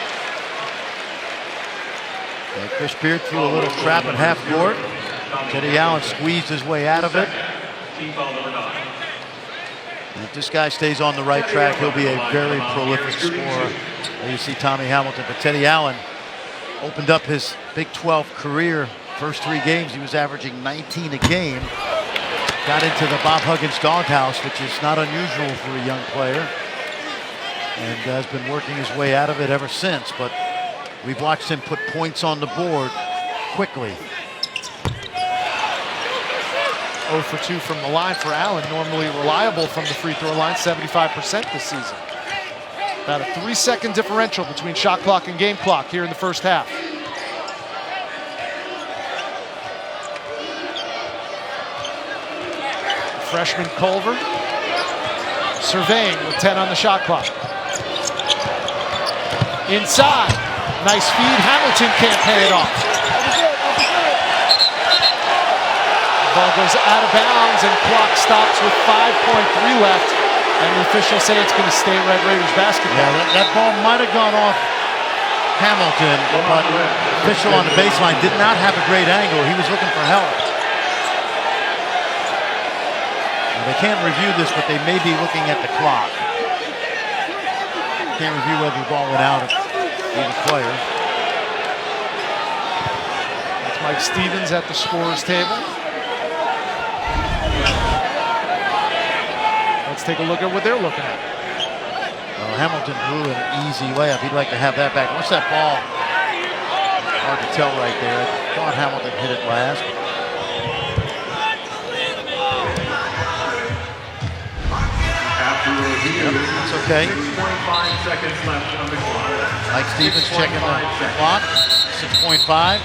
And Chris Beard threw a little trap at half court. Teddy Allen squeezed his way out of it. And if this guy stays on the right track, he'll be a very prolific scorer. There you see Tommy Hamilton, but Teddy Allen opened up his Big 12 career. First 3 games, he was averaging 19 a game. Got into the Bob Huggins doghouse, which is not unusual for a young player. And has been working his way out of it ever since. But we've watched him put points on the board quickly. 0 for 2 from the line for Allen, normally reliable from the free throw line, 75% this season. About a 3-second differential between shot clock and game clock here in the first half. Freshman Culver surveying with 10 on the shot clock. Inside, nice feed. Hamilton can't pay it off. Ball goes out of bounds and clock stops with 5.3 left. And the officials say it's going to stay Red Raiders basketball. Yeah, that ball might have gone off Hamilton, but the official on the baseline did not have a great angle. He was looking for help. They can't review this, but they may be looking at the clock. Can't review whether the ball went out of either player. That's Mike Stevens at the scorer's table. Let's take a look at what they're looking at. Well, Hamilton blew an easy layup. He'd like to have that back. What's that ball? Hard to tell right there. I thought Hamilton hit it last. Yep, that's okay. 6.5 seconds left on the clock. Mike Stevens checking the clock. 6.5.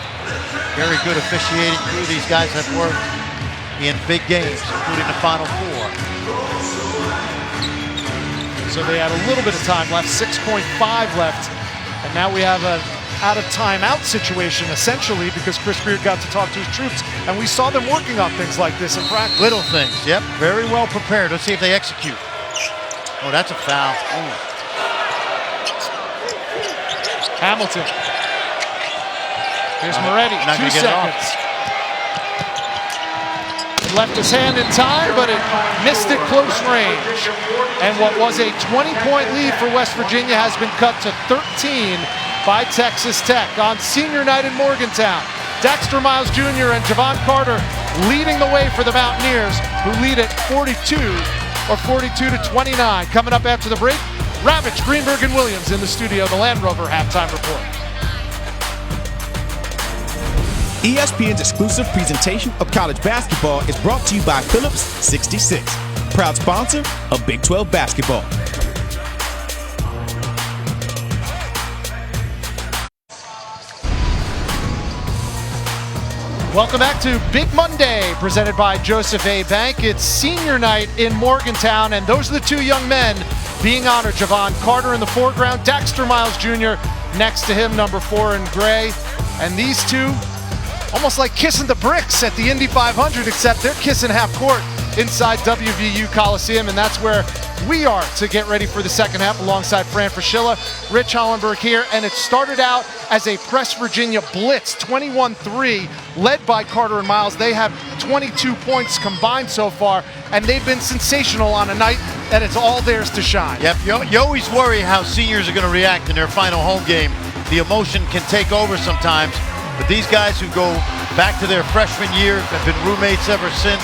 Very good officiating crew. These guys have worked in big games, including the Final Four. So they had a little bit of time left, 6.5 left. And now we have an out of timeout situation, essentially, because Chris Beard got to talk to his troops. And we saw them working on things like this in practice. Little things, yep. Very well prepared. Let's see if they execute. Oh, that's a foul. Oh. Hamilton. Here's Moretti, 2 seconds. Left his hand in time, but it missed it close range. And what was a 20-point lead for West Virginia has been cut to 13 by Texas Tech on senior night in Morgantown. Dexter Miles Jr. and Javon Carter leading the way for the Mountaineers, who lead at 42 or 42-29. Coming up after the break, Ravitch, Greenberg, and Williams in the studio, the Land Rover halftime report. ESPN's exclusive presentation of college basketball is brought to you by Phillips 66, proud sponsor of Big 12 basketball. Welcome back to Big Monday, presented by Joseph A. Bank. It's senior night in Morgantown, and those are the two young men being honored. Javon Carter in the foreground, Dexter Miles Jr. next to him, number 4 in gray. And these two, almost like kissing the bricks at the Indy 500, except they're kissing half court inside WVU Coliseum, and that's where we are to get ready for the second half alongside Fran Fraschilla, Rich Hollenberg here. And it started out as a Press Virginia blitz, 21-3, led by Carter and Miles. They have 22 points combined so far, and they've been sensational on a night that it's all theirs to shine. Yep, you always worry how seniors are going to react in their final home game. The emotion can take over sometimes, but these guys who go back to their freshman year have been roommates ever since,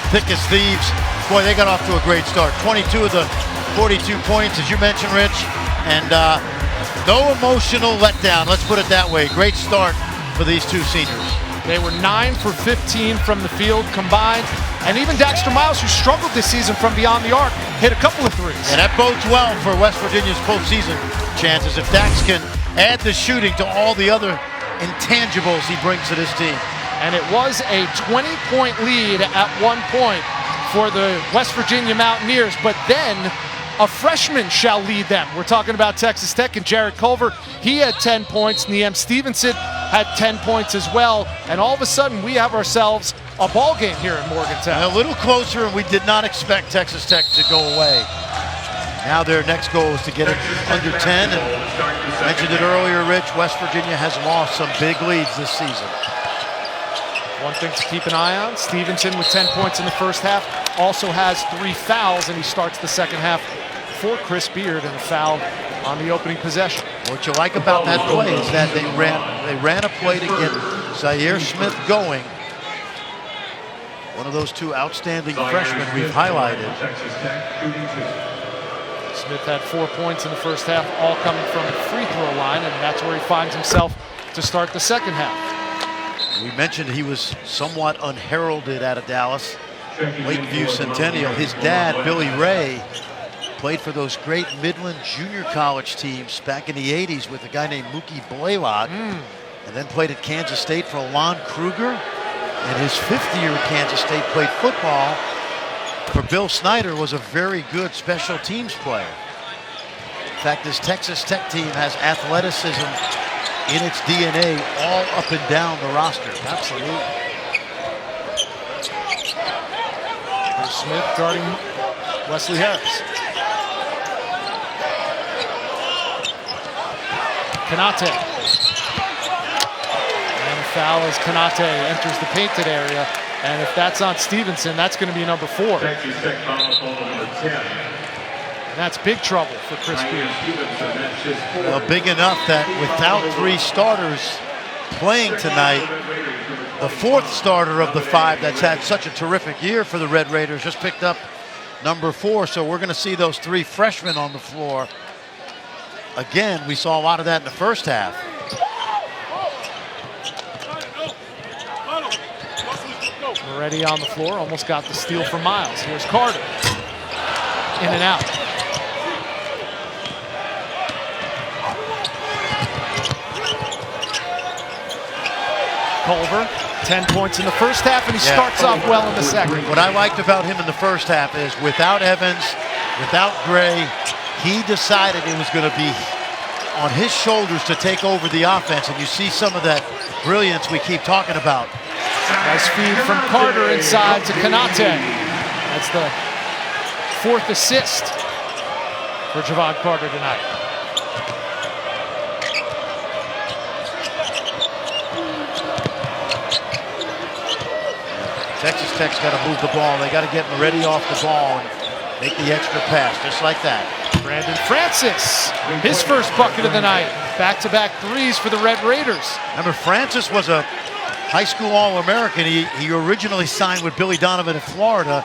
thick as thieves. Boy, they got off to a great start. 22 of the 42 points, as you mentioned, Rich, and no emotional letdown, let's put it that way. Great start for these two seniors. They were 9 for 15 from the field combined, and even Dexter Miles, who struggled this season from beyond the arc, hit a couple of threes. And that bodes well for West Virginia's postseason chances if Dax can add the shooting to all the other intangibles he brings to this team. And it was a 20-point lead at one point for the West Virginia Mountaineers, but then a freshman shall lead them. We're talking about Texas Tech and Jared Culver. He had 10 points. Neem Stevenson had 10 points as well. And all of a sudden, we have ourselves a ball game here in Morgantown. And a little closer, and we did not expect Texas Tech to go away. Now their next goal is to get it under 10. And I mentioned it earlier, Rich, West Virginia has lost some big leads this season. One thing to keep an eye on, Stevenson with 10 points in the first half also has 3 fouls, and he starts the second half for Chris Beard and a foul on the opening possession. What you like about that play is that they ran a play to get Zaire Smith going. One of those two outstanding freshmen we've highlighted. Smith had 4 points in the first half, all coming from the free throw line, and that's where he finds himself to start the second half. We mentioned he was somewhat unheralded out of Dallas, Lakeview Centennial. His dad, Billy Ray, played for those great Midland junior college teams back in the 80s with a guy named Mookie Blaylock, and then played at Kansas State for Lon Kruger. And his 5th year at Kansas State, played football for Bill Snyder, was a very good special teams player. In fact, this Texas Tech team has athleticism in its DNA all up and down the roster. Absolutely. Smith guarding Wesley Harris. Kanate. And a foul as Kanate enters the painted area. And if that's on Stevenson, that's going to be number 4. Texas Tech foul call number 10. And that's big trouble for Chris Beard. Well, big enough that without 3 starters playing tonight, the 4th starter of the 5 that's had such a terrific year for the Red Raiders just picked up number 4. So we're going to see those 3 freshmen on the floor. Again, we saw a lot of that in the first half. Moretti on the floor, almost got the steal from Miles. Here's Carter. In and out. Culver, 10 points in the first half, and he starts off well in the second. What I liked about him in the first half is without Evans, without Gray, he decided it was going to be on his shoulders to take over the offense, and you see some of that brilliance we keep talking about. Nice feed from Carter inside to Kanate. That's the 4th assist for Javon Carter tonight. Texas Tech's got to move the ball. They got to get Moretti off the ball and make the extra pass, just like that. Brandon Francis, his first bucket of the night. Back-to-back threes for the Red Raiders. Remember, Francis was a high school All-American. He originally signed with Billy Donovan in Florida.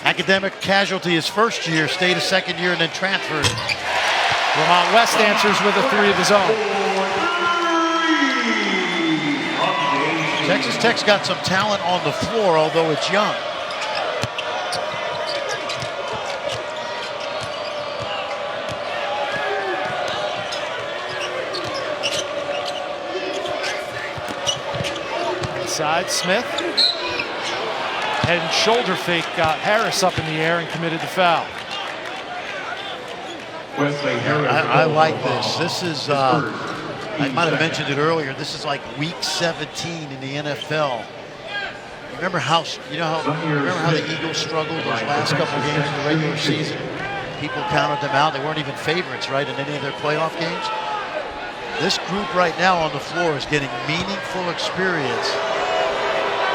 Academic casualty his first year, stayed a second year, and then transferred. Vermont West answers with a 3 of his own. Texas Tech's got some talent on the floor, although it's young. Inside, Smith. Head and shoulder fake got Harris up in the air and committed the foul. Wesley Harris. I like this. This is, I might have mentioned it earlier, this is like week 17 in the NFL. Remember how the Eagles struggled those last couple games in the regular season? People counted them out. They weren't even favorites, right, in any of their playoff games. This group right now on the floor is getting meaningful experience.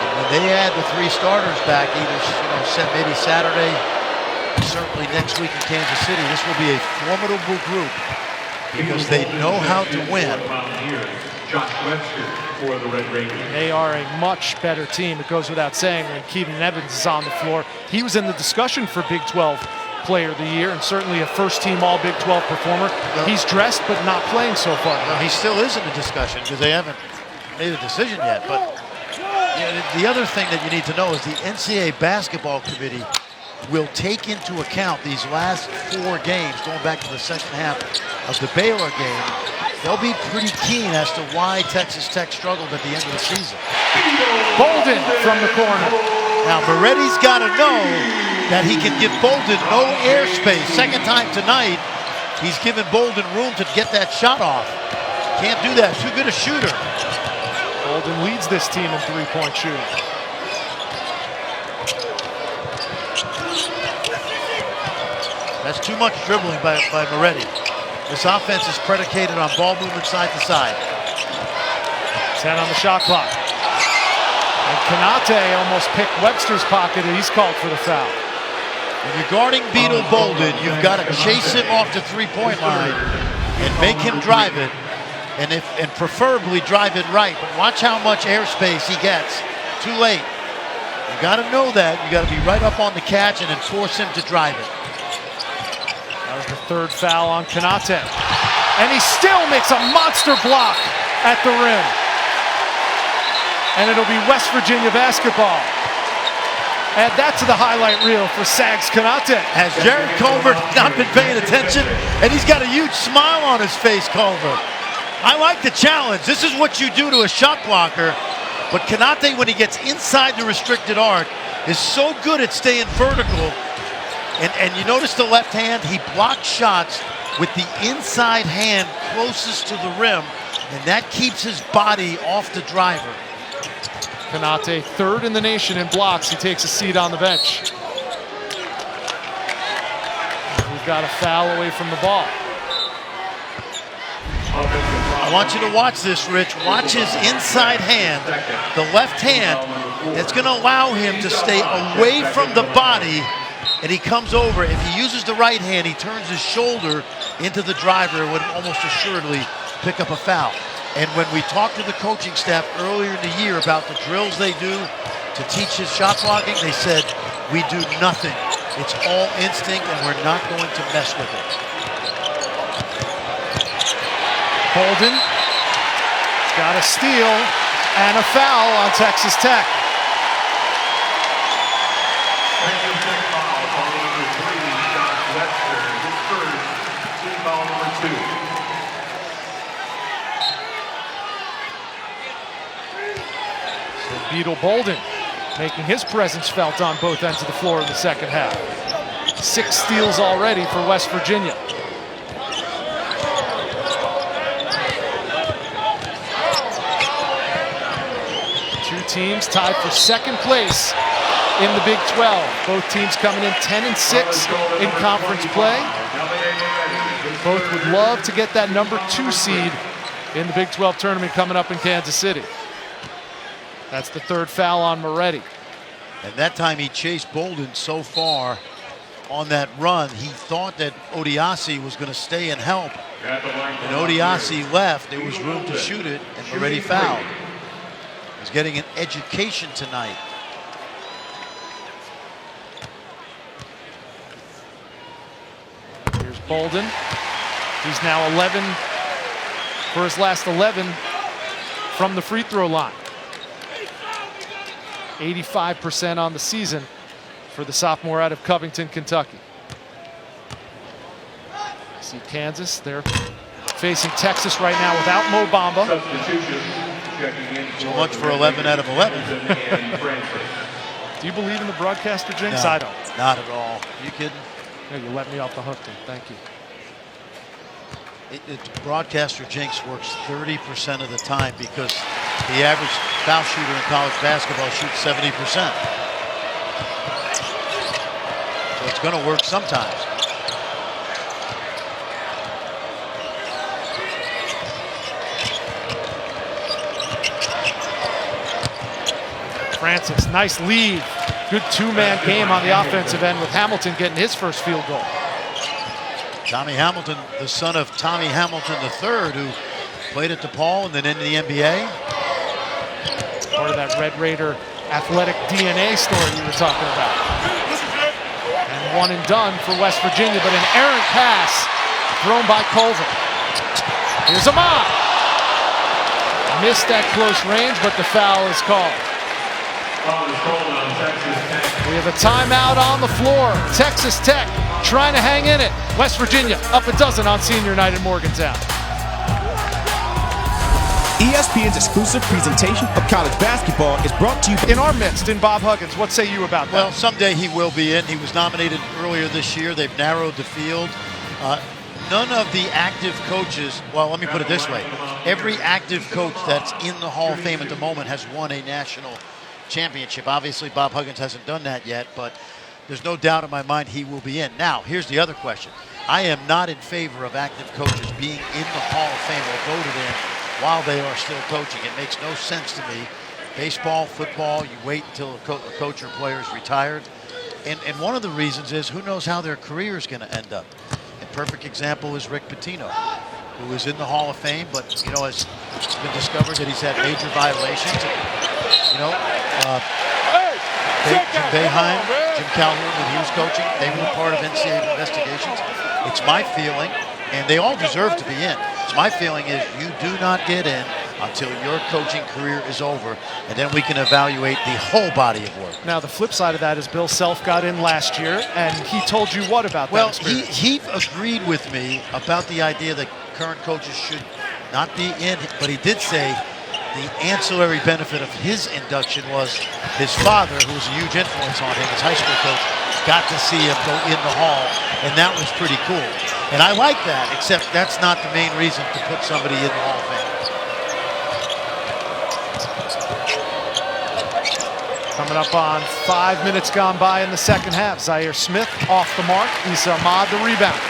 And when they add the 3 starters back, either maybe Saturday, certainly next week in Kansas City, this will be a formidable group because they know how to win. They are a much better team. It goes without saying when Keaton Evans is on the floor. He was in the discussion for Big 12 Player of the Year and certainly a first-team All-Big 12 performer. He's dressed but not playing so far. No, he still is in the discussion because they haven't made a decision yet. But the other thing that you need to know is the NCAA basketball committee will take into account these last 4 games, going back to the second half of the Baylor game. They'll be pretty keen as to why Texas Tech struggled at the end of the season. Bolden from the corner. Now, Moretti's got to know that he can give Bolden no airspace. Second time tonight, he's given Bolden room to get that shot off. Can't do that. Too good a shooter. Bolden leads this team in 3-point shooting. That's too much dribbling by Moretti. This offense is predicated on ball movement side to side. 10 on the shot clock. And Kanate almost picked Webster's pocket, and he's called for the foul. When you're guarding Beetle Bolden, you've got to chase him off the 3-point line and make him drive it, and preferably drive it right. But watch how much airspace he gets. Too late. You got to know that. You got to be right up on the catch and then force him to drive it. That was the 3rd foul on Kanate. And he still makes a monster block at the rim. And it'll be West Virginia basketball. Add that to the highlight reel for Sags Kanate. Has Jared Culver not been paying attention? And he's got a huge smile on his face, Culver. I like the challenge. This is what you do to a shot blocker. But Kanate, when he gets inside the restricted arc, is so good at staying vertical. And you notice the left hand, he blocks shots with the inside hand closest to the rim, and that keeps his body off the driver. Kanate, 3rd in the nation in blocks. He takes a seat on the bench. We've got a foul away from the ball. I want you to watch this, Rich. Watch his inside hand, the left hand. It's going to allow him to stay away from the body, and he comes over. If he uses the right hand, he turns his shoulder into the driver, would almost assuredly pick up a foul. And when we talked to the coaching staff earlier in the year about the drills they do to teach his shot blocking, they said, we do nothing. It's all instinct, and we're not going to mess with it. Bolden got a steal and a foul on Texas Tech. Texas Tech foul, foul number 3, Josh Webster. His first, team foul number 2. So Beetle Bolden making his presence felt on both ends of the floor in the second half. 6 steals already for West Virginia. Teams tied for second place in the Big 12. Both teams coming in 10-6 in conference play. Both would love to get that number 2 seed in the Big 12 tournament coming up in Kansas City. That's the 3rd foul on Moretti. And that time he chased Bolden so far on that run, he thought that Odiasi was going to stay and help. When Odiasi left, there was room to shoot it, and Moretti fouled. He's getting an education tonight. Here's Bolden. He's now 11 for his last 11 from the free throw line. 85% on the season for the sophomore out of Covington, Kentucky. See Kansas, they're facing Texas right now without Mo Bamba. So much for 11 out of 11. Do you believe in the broadcaster jinx? No, I don't. Not at all. Are you kidding? No, you let me off the hook then. Thank you. Broadcaster jinx works 30% of the time because the average foul shooter in college basketball shoots 70%. So it's going to work sometimes. Francis, nice lead. Good 2-man game on the offensive end with Hamilton getting his first field goal. Tommy Hamilton, the son of Tommy Hamilton III, who played at DePaul and then into the NBA. Part of that Red Raider athletic DNA story you were talking about. And one and done for West Virginia, but an errant pass thrown by Culver. Here's Ahmad. Missed at close range, but the foul is called. We have a timeout on the floor. Texas Tech trying to hang in it. West Virginia up a dozen on senior night in Morgantown. ESPN's exclusive presentation of college basketball is brought to you in our midst in Bob Huggins. What say you about that? Well, someday he will be in. He was nominated earlier this year. They've narrowed the field. None of the active coaches, well, let me put it this way. Every active coach that's in the Hall of Fame at the moment has won a national championship. Obviously, Bob Huggins hasn't done that yet, but there's no doubt in my mind he will be in. Now, here's the other question. I am not in favor of active coaches being in the Hall of Fame or voted in while they are still coaching. It makes no sense to me. Baseball, football, you wait until a coach or player is retired. And one of the reasons is who knows how their career is going to end up. A perfect example is Rick Pitino, who is in the Hall of Fame, but, you know, it's been discovered that he's had major violations. You know, Jim Boeheim, Jim Calhoun, when he was coaching, they were part of NCAAB investigations. It's my feeling, and they all deserve to be in. It's my feeling is you do not get in until your coaching career is over, and then we can evaluate the whole body of work. Now, the flip side of that is Bill Self got in last year, and he told you what about that experience? He agreed with me about the idea that current coaches should not be in, but he did say the ancillary benefit of his induction was his father, who was a huge influence on him, his high school coach, got to see him go in the Hall, and that was pretty cool. And I like that, except that's not the main reason to put somebody in the Hall of Fame. Coming up on 5 minutes gone by in the second half. Zaire Smith off the mark. Issa Ahmad the rebound.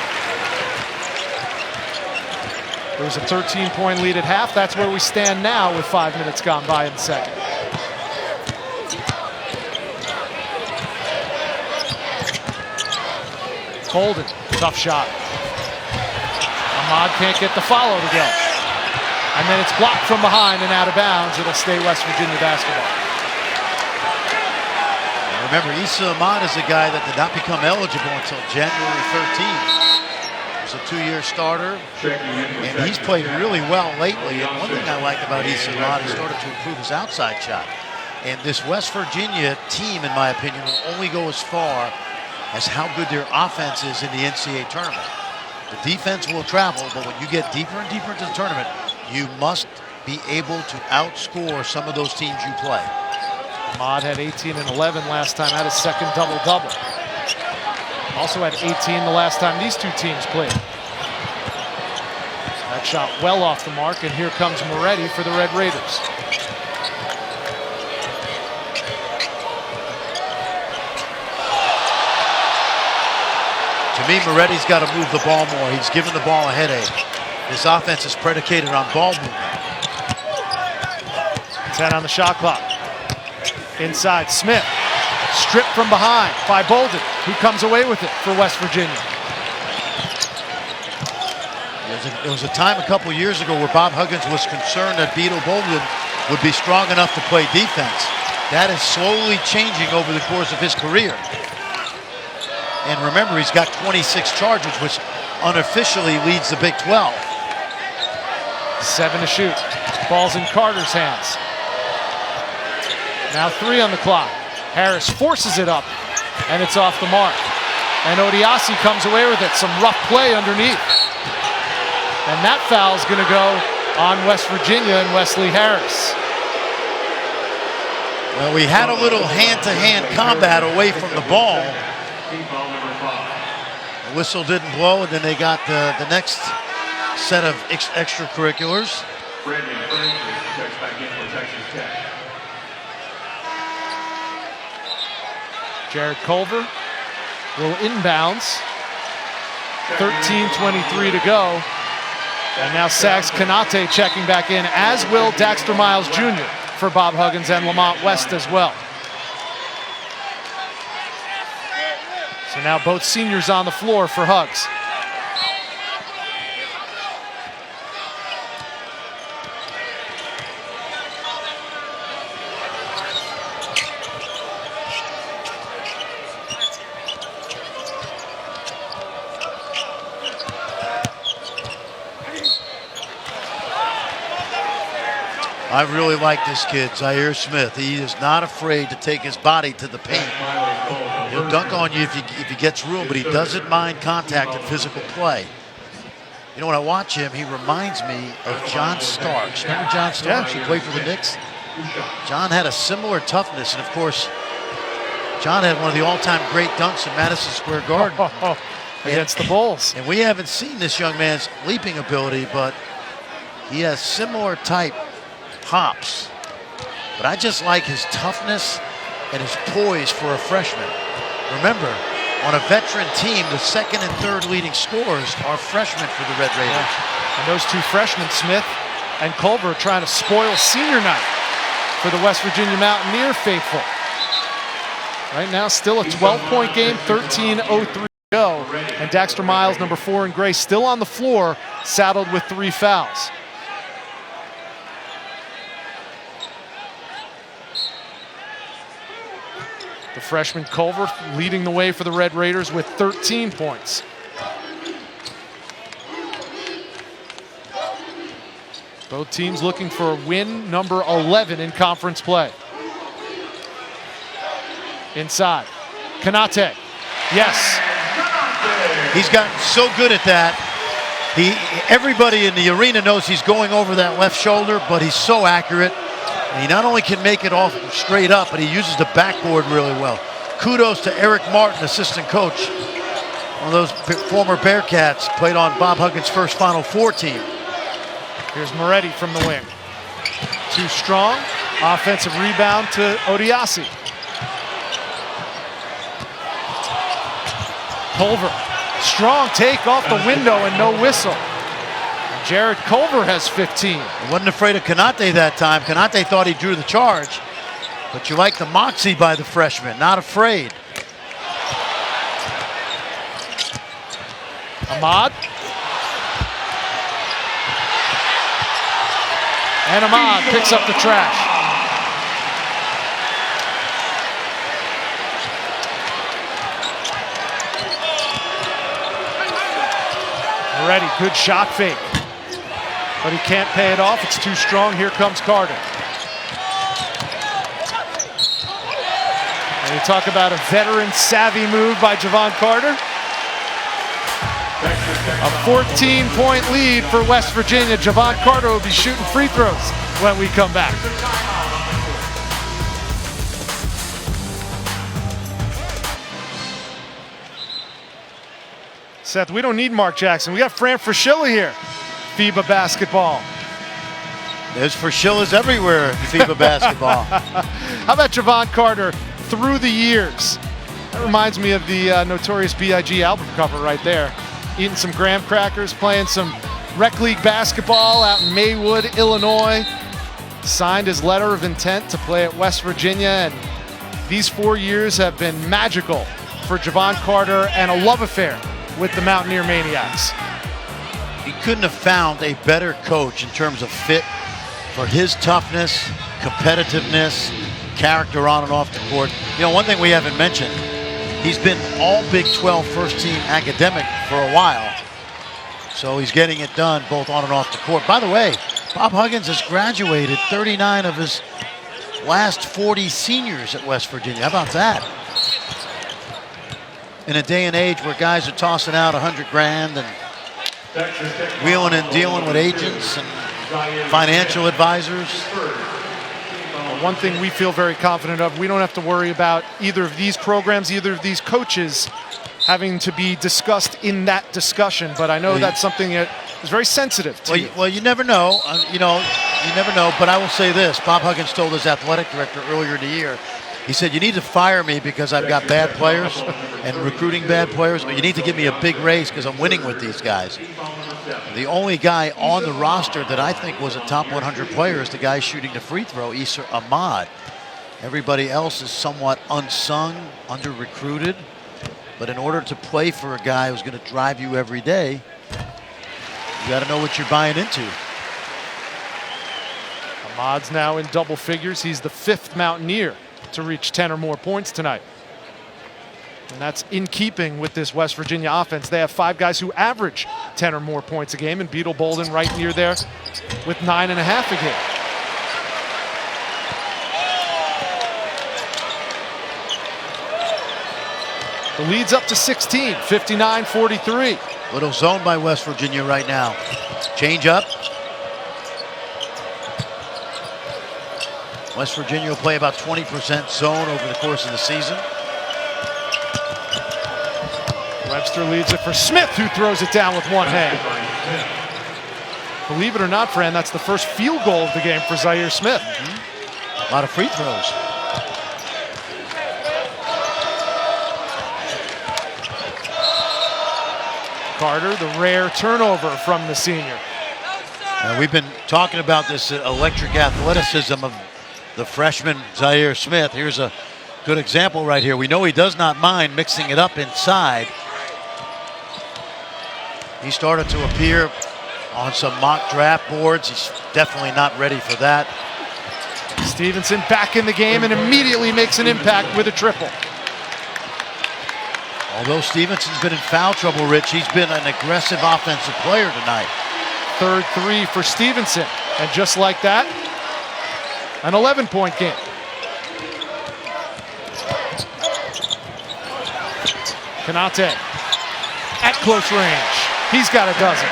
There was a 13-point lead at half. That's where we stand now with 5 minutes gone by in the second. Holden, tough shot. Ahmad can't get the follow to go. And then it's blocked from behind and out of bounds. It'll stay West Virginia basketball. Remember, Issa Ahmad is a guy that did not become eligible until January 13th. He's a 2-year starter, and he's played really well lately. And one thing I like about Issa Ahmad is started to improve his outside shot. And this West Virginia team, in my opinion, will only go as far as how good their offense is in the NCAA tournament. The defense will travel, but when you get deeper and deeper into the tournament, you must be able to outscore some of those teams you play. Ahmad had 18 and 11 last time, had his second double-double. Also had 18 the last time these two teams played. That shot well off the mark, and here comes Moretti for the Red Raiders. To me, Moretti's got to move the ball more. He's given the ball a headache. His offense is predicated on ball movement. 10 on the shot clock. Inside, Smith. Stripped from behind by Bolden, who comes away with it for West Virginia. There was a time a couple years ago where Bob Huggins was concerned that Beetle Bolden would be strong enough to play defense. That is slowly changing over the course of his career. And remember, he's got 26 charges, which unofficially leads the Big 12. 7 to shoot. Ball's in Carter's hands. Now 3 on the clock. Harris forces it up, and it's off the mark. And Odiasi comes away with it. Some rough play underneath. And that foul's going to go on West Virginia and Wesley Harris. Well, we had a little hand-to-hand combat away from the ball. The whistle didn't blow, and then they got the next set of extracurriculars. Brandon Franklin checks back in for Texas Tech. Jared Culver will inbounds. 13:23 to go. And now Sags Kanate checking back in, as will Daxter Miles Jr. for Bob Huggins and Lamont West as well. So now both seniors on the floor for Hugs. I really like this kid, Zaire Smith. He is not afraid to take his body to the paint. He'll dunk on you if he gets room, but he doesn't mind contact and physical play. You know, when I watch him, he reminds me of John Starks. Remember John Starks? He played for the Knicks. John had a similar toughness, and of course, John had one of the all-time great dunks in Madison Square Garden. Against the Bulls. And we haven't seen this young man's leaping ability, but he has similar type hops. But I just like his toughness and his poise for a freshman. Remember, on a veteran team, the second and third leading scorers are freshmen for the Red Raiders. Yeah. And those two freshmen, Smith and Culver, are trying to spoil senior night for the West Virginia Mountaineer faithful. Right now, still a 12-point game, 13:03 to go. And Daxter Miles, number 4 in gray, still on the floor, saddled with 3 fouls. The freshman Culver leading the way for the Red Raiders with 13 points. Both teams looking for a win number 11 in conference play. Inside, Kanate, yes. He's gotten so good at that. Everybody in the arena knows he's going over that left shoulder, but he's so accurate. He not only can make it off straight up, but he uses the backboard really well. Kudos to Eric Martin, assistant coach. One of those former Bearcats, played on Bob Huggins' first Final Four team. Here's Moretti from the wing. Too strong. Offensive rebound to Odiasi. Culver, strong take off the window and no whistle. Jared Culver has 15. He wasn't afraid of Konate that time. Konate thought he drew the charge. But you like the moxie by the freshman, not afraid. Ahmad. And Ahmad picks up the trash. Already, good shot fake. But he can't pay it off. It's too strong. Here comes Carter. And you talk about a veteran savvy move by Javon Carter. A 14-point lead for West Virginia. Javon Carter will be shooting free throws when we come back. Seth, we don't need Mark Jackson. We got Fran Fraschilla here. FIBA basketball. There's Fraschillas everywhere in FIBA basketball. How about Javon Carter through the years? That reminds me of the Notorious B.I.G. album cover right there. Eating some graham crackers, playing some rec league basketball out in Maywood, Illinois. Signed his letter of intent to play at West Virginia, and these 4 years have been magical for Javon Carter and a love affair with the Mountaineer Maniacs. He couldn't have found a better coach in terms of fit for his toughness, competitiveness, character on and off the court. You know, one thing we haven't mentioned, he's been all Big 12 first team academic for a while. So he's getting it done both on and off the court. By the way, Bob Huggins has graduated 39 of his last 40 seniors at West Virginia. How about that? In a day and age where guys are tossing out 100 grand and wheeling and dealing with agents and financial advisors. One thing we feel very confident of, we don't have to worry about either of these programs, either of these coaches having to be discussed in that discussion. But I know that's something that is very sensitive to you. Well, you never know. You never know. But I will say this. Bob Huggins told his athletic director earlier in the year, he said, you need to fire me because I've got bad players and recruiting bad players, but you need to give me a big raise because I'm winning with these guys. The only guy on the roster that I think was a top 100 player is the guy shooting the free throw, Issa Ahmad. Everybody else is somewhat unsung, under-recruited. But in order to play for a guy who's going to drive you every day, you got to know what you're buying into. Ahmad's now in double figures. He's the 5th Mountaineer to reach 10 or more points tonight. And that's in keeping with this West Virginia offense. They have 5 guys who average 10 or more points a game, and Beetle Bolden right near there with 9.5 a game. The lead's up to 16, 59-43. Little zone by West Virginia right now. Change up. West Virginia will play about 20% zone over the course of the season. Webster leads it for Smith, who throws it down with one hand. Believe it or not, Fran, that's the first field goal of the game for Zaire Smith. A lot of free throws. Carter, the rare turnover from the senior. We've been talking about this electric athleticism of the freshman Zaire Smith. Here's a good example right here. We know he does not mind mixing it up inside. He started to appear on some mock draft boards. He's definitely not ready for that. Stevenson back in the game and immediately makes an impact with a triple. Although Stevenson's been in foul trouble, Rich, he's been an aggressive offensive player tonight. 3rd 3 for Stevenson. And just like that, an 11-point game. Konate at close range. He's got a dozen.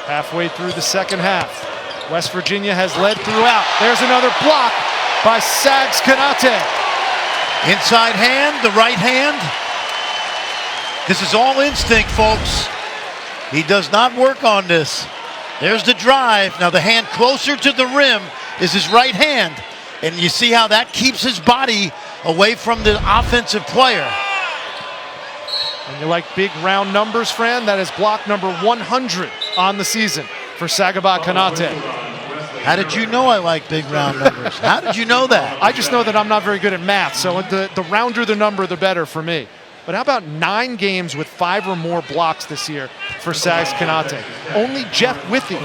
Halfway through the second half, West Virginia has led throughout. There's another block by Sags Konate. Inside hand, the right hand. This is all instinct, folks. He does not work on this. There's the drive. Now the hand closer to the rim is his right hand. And you see how that keeps his body away from the offensive player. And you like big round numbers, Fran? That is block number 100 on the season for Sagaba Konate. How did you know I like big round numbers? How did you know that? I just know that I'm not very good at math, so the rounder the number, the better for me. But how about 9 games with 5 or more blocks this year for Sags Konate? Only Jeff Withey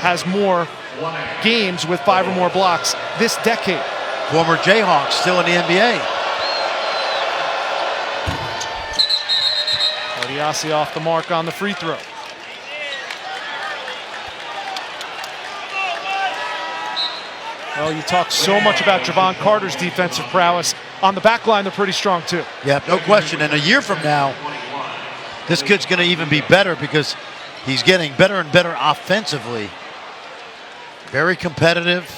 has more games with 5 or more blocks this decade. Former Jayhawk, still in the NBA. Odiasi off the mark on the free throw. Well, you talk so much about Javon Carter's defensive prowess. On the back line, they're pretty strong too. Yeah, no question. And a year from now, this kid's going to even be better because he's getting better and better offensively. Very competitive.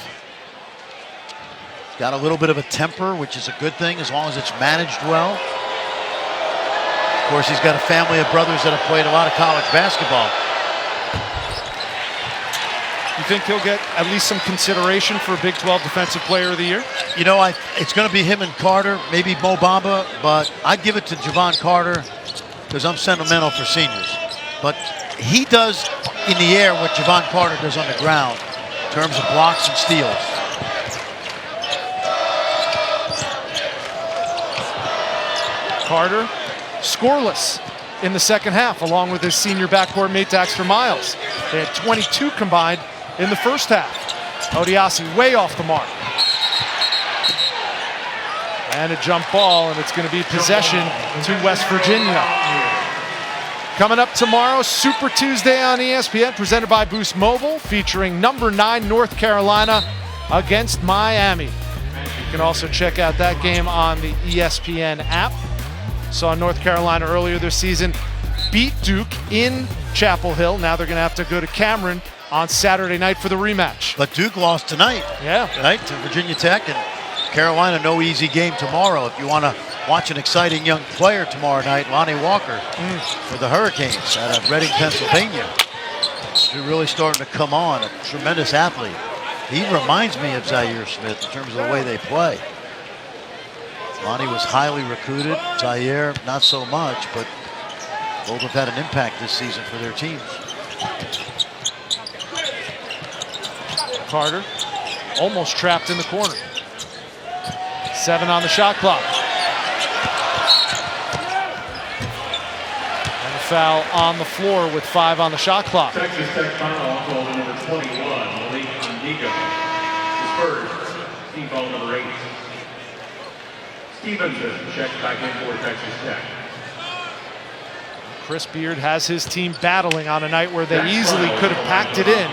Got a little bit of a temper, which is a good thing as long as it's managed well. Of course, he's got a family of brothers that have played a lot of college basketball. You think he'll get at least some consideration for Big 12 Defensive Player of the Year? You know, it's going to be him and Carter, maybe Mo Bamba, but I'd give it to Javon Carter because I'm sentimental for seniors. But he does in the air what Javon Carter does on the ground in terms of blocks and steals. Carter scoreless in the second half, along with his senior backcourt mate Daxter Miles. They had 22 combined in the first half. Odiasi way off the mark. And a jump ball, and it's going to be possession to West Virginia. Coming up tomorrow, Super Tuesday on ESPN, presented by Boost Mobile, featuring number 9 North Carolina against Miami. You can also check out that game on the ESPN app. Saw North Carolina earlier this season beat Duke in Chapel Hill. Now they're going to have to go to Cameron on Saturday night for the rematch. But Duke lost tonight. Yeah. Right, to Virginia Tech. And Carolina, no easy game tomorrow. If you want to watch an exciting young player tomorrow night, Lonnie Walker for the Hurricanes out of Reading, Pennsylvania. He's really starting to come on. A tremendous athlete. He reminds me of Zaire Smith in terms of the way they play. Lonnie was highly recruited. Zaire, not so much, but both have had an impact this season for their teams. Carter almost trapped in the corner. 7 on the shot clock. And a foul on the floor with 5 on the shot clock. Texas Tech foul called number 21, Malik Andigo. Spurs, team foul number 8. Stevenson checked back in for Texas Tech. Chris Beard has his team battling on a night where they easily could have packed it in.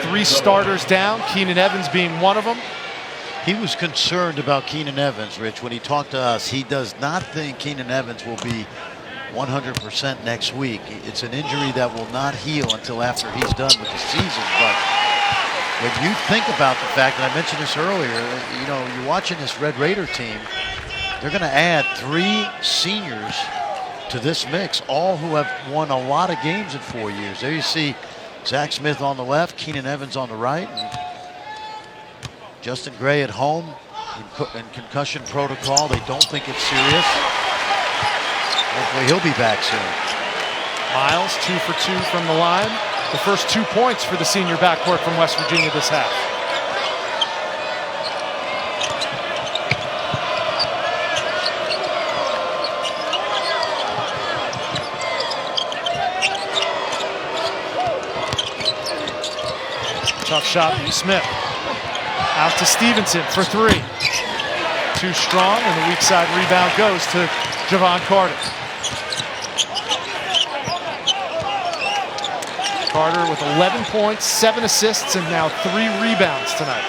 3 starters down, Keenan Evans being one of them. He was concerned about Keenan Evans, Rich, when he talked to us. He does not think Keenan Evans will be 100% next week. It's an injury that will not heal until after he's done with the season. But when you think about the fact, and I mentioned this earlier, you know, you're watching this Red Raider team, they're going to add 3 seniors to this mix, all who have won a lot of games in 4 years. There you see Zach Smith on the left, Keenan Evans on the right, and Justin Gray at home in concussion protocol. They don't think it's serious. Hopefully he'll be back soon. Miles 2 for 2 from the line. The first 2 points for the senior backcourt from West Virginia this half. Tough shot from Smith. Out to Stevenson for 3. Too strong, and the weak side rebound goes to Javon Carter. Carter with 11 points, 7 assists, and now 3 rebounds tonight.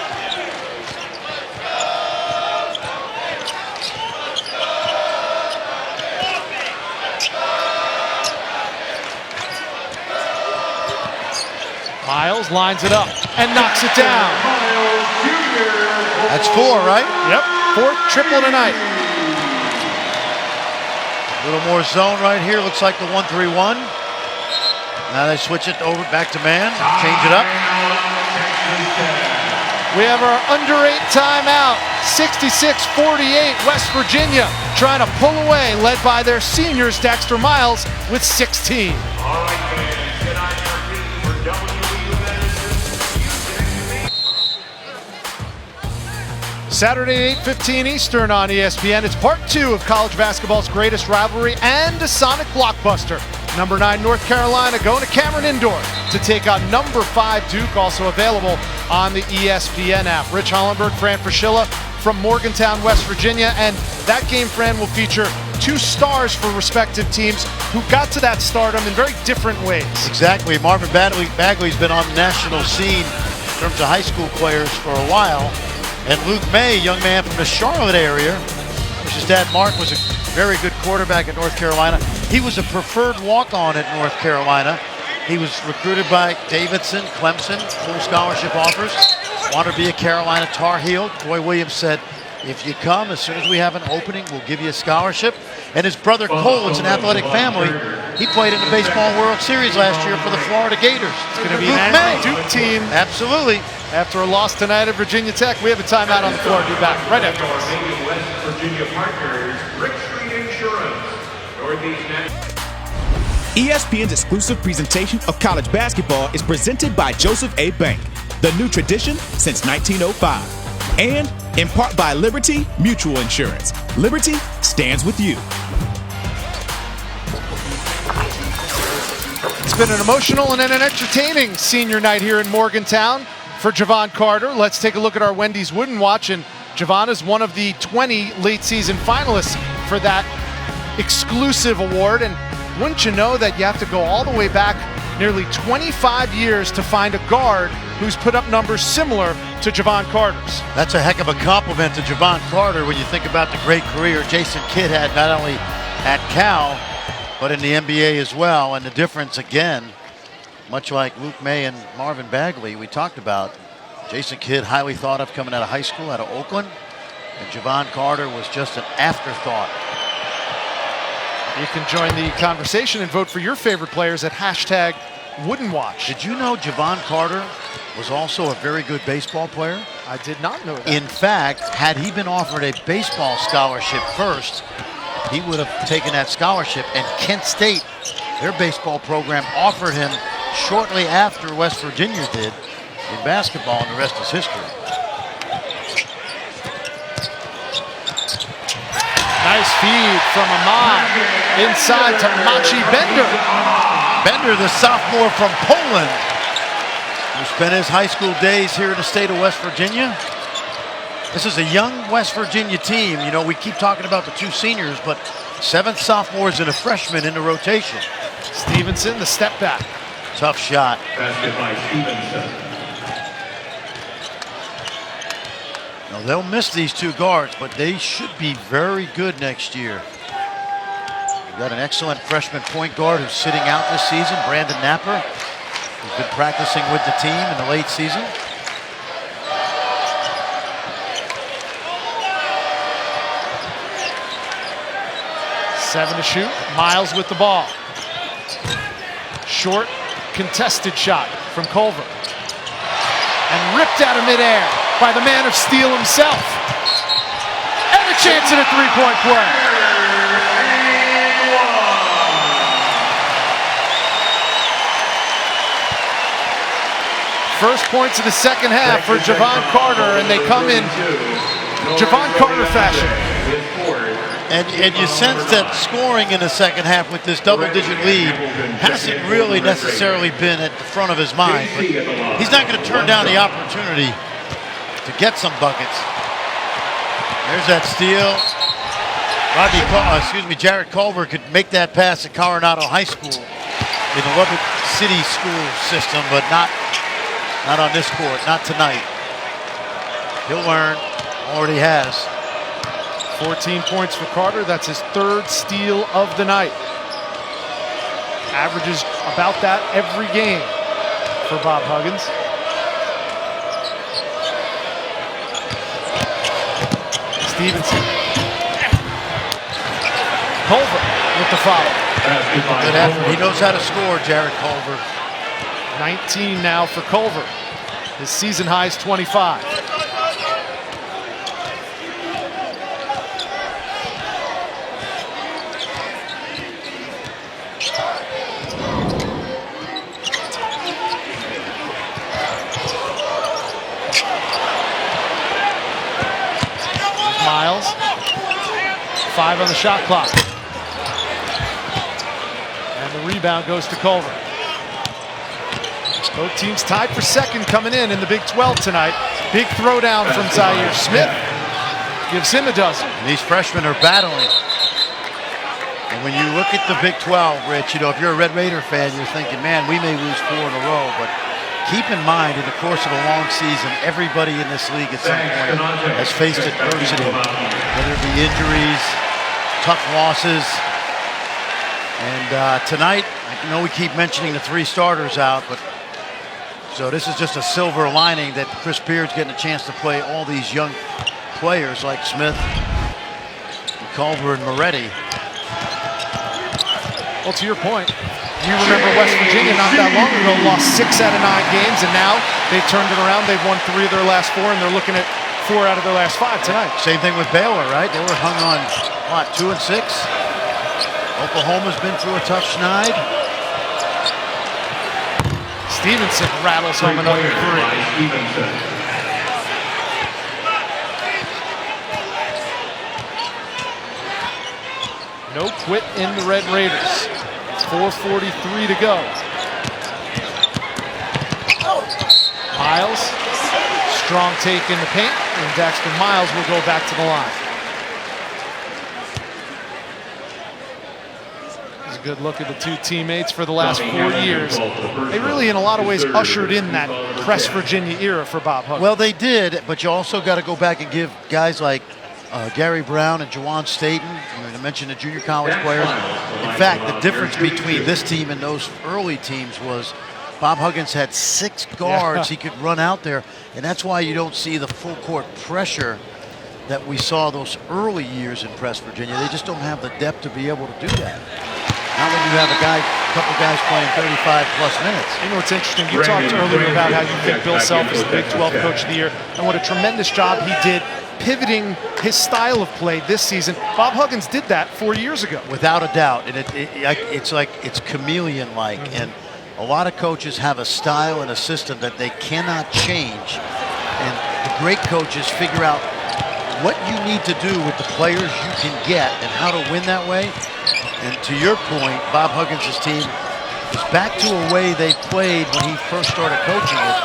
Miles lines it up and knocks it down. That's 4, right? Yep, 4th triple tonight. A little more zone right here. Looks like the 1-3-1. Now they switch it over back to man, change it up. We have our under 8 timeout. 66-48, West Virginia trying to pull away, led by their seniors, Dexter Miles, with 16. All right, fans, get on your feet for WVU Medicine. Saturday, 8:15 Eastern on ESPN. It's part 2 of college basketball's greatest rivalry and a Sonic blockbuster. Number 9 North Carolina going to Cameron Indoor to take on number 5 Duke, also available on the ESPN app. Rich Hollenberg, Fran Fraschilla from Morgantown, West Virginia, and that game, Fran, will feature 2 stars for respective teams who got to that stardom in very different ways. Exactly. Marvin Bagley's been on the national scene in terms of high school players for a while. And Luke May, young man from the Charlotte area, which his dad Mark was a very good quarterback at North Carolina. He was a preferred walk-on at North Carolina. He was recruited by Davidson, Clemson, full scholarship offers. Wanted to be a Carolina Tar Heel. Roy Williams said, if you come, as soon as we have an opening, we'll give you a scholarship. And his brother Cole, it's an athletic family. He played in the Baseball World Series last year for the Florida Gators. It's going to be an angry Duke team. Absolutely. After a loss tonight at Virginia Tech, we have a timeout on the floor. Be back right after this. West Virginia partners, Rick Street Insurance, Northeast ESPN's exclusive presentation of college basketball is presented by Joseph A. Bank, the new tradition since 1905. And in part by Liberty Mutual Insurance. Liberty stands with you. It's been an emotional and an entertaining senior night here in Morgantown for Javon Carter. Let's take a look at our Wendy's Wooden Watch, and Javon is one of the 20 late season finalists for that exclusive award. And wouldn't you know that you have to go all the way back nearly 25 years to find a guard who's put up numbers similar to Javon Carter's. That's a heck of a compliment to Javon Carter when you think about the great career Jason Kidd had, not only at Cal, but in the NBA as well. And the difference, again, much like Luke May and Marvin Bagley, we talked about, Jason Kidd, highly thought of coming out of high school, out of Oakland, and Javon Carter was just an afterthought. You can join the conversation and vote for your favorite players at hashtag Wooden Watch. Did you know Javon Carter was also a very good baseball player? I did not know that. In fact, had he been offered a baseball scholarship first, he would have taken that scholarship, and Kent State, their baseball program, offered him shortly after West Virginia did in basketball, and the rest is history. Nice feed from Ahmad inside to Machi Bender. Bender, the sophomore from Poland, who spent his high school days here in the state of West Virginia. This is a young West Virginia team. You know, we keep talking about the 2 seniors, but 7 sophomores and a freshman in the rotation. Stevenson, the step back. Tough shot. Basket by Stevenson. Now, they'll miss these 2 guards, but they should be very good next year. We've got an excellent freshman point guard who's sitting out this season, Brandon Napper, who's been practicing with the team in the late season. Seven to shoot. Miles with the ball. Short, contested shot from Culver. And ripped out of midair by the man of steel himself. And a chance at a three-point play. First points of the second half for Javon Carter, and they come in Javon Carter fashion. And you sense that scoring in the second half with this double-digit lead hasn't really necessarily been at the front of his mind. But he's not going to turn down the opportunity to get some buckets. There's that steal. Jared Culver could make that pass at Coronado High School in the Lubbock City school system, but not on this court, not tonight. He'll learn, already has. 14 points for Carter. That's his 3rd steal of the night. Averages about that every game for Bob Huggins. Stevenson. Culver with the foul. Good effort. He knows how to score, Jared Culver. 19 now for Culver. His season high is 25. Miles. 5 on the shot clock. And the rebound goes to Culver. Both teams tied for second coming in the Big 12 tonight. Big throwdown from Zaire Smith. Gives him a dozen. And these freshmen are battling. And when you look at the Big 12, Rich, you know, if you're a Red Raider fan, you're thinking, man, we may lose 4 in a row. But keep in mind, in the course of a long season, everybody in this league at some point has faced adversity, whether it be injuries, tough losses. And tonight, I know we keep mentioning the 3 starters out, but so this is just a silver lining that Chris Beard's getting a chance to play all these young players like Smith, Culver, and Moretti. Well, to your point, you remember West Virginia not that long ago lost 6 out of 9 games, and now they've turned it around. They've won 3 of their last 4, and they're looking at 4 out of their last 5 tonight. Same thing with Baylor, right? They were hung on, what, 2 and 6? Oklahoma's been through a tough schneid. Stevenson rattles home another 3. No quit in the Red Raiders. 4:43 to go. Miles, strong take in the paint, and Dexter Miles will go back to the line. It's a good look at the 2 teammates for the last 4 years. They really, in a lot of ways, ushered in that Press Virginia era for Bob Huggins. Well, they did, but you also got to go back and give guys like Gary Brown and Jawan Staten, I mentioned the junior college players. In fact, the difference between this team and those early teams was Bob Huggins had 6 guards he could run out there, and that's why you don't see the full court pressure that we saw those early years in Press Virginia. They just don't have the depth to be able to do that. Now when you have a couple guys playing 35-plus minutes. You know what's interesting? You talked earlier about how you think Bill Self is the Big 12 Coach of the Year, and what a tremendous job he did pivoting his style of play this season. Bob Huggins did that 4 years ago. Without a doubt, and it's like it's chameleon-like, and a lot of coaches have a style and a system that they cannot change, and the great coaches figure out what you need to do with the players you can get and how to win that way. And to your point, Bob Huggins' team is back to a way they played when he first started coaching at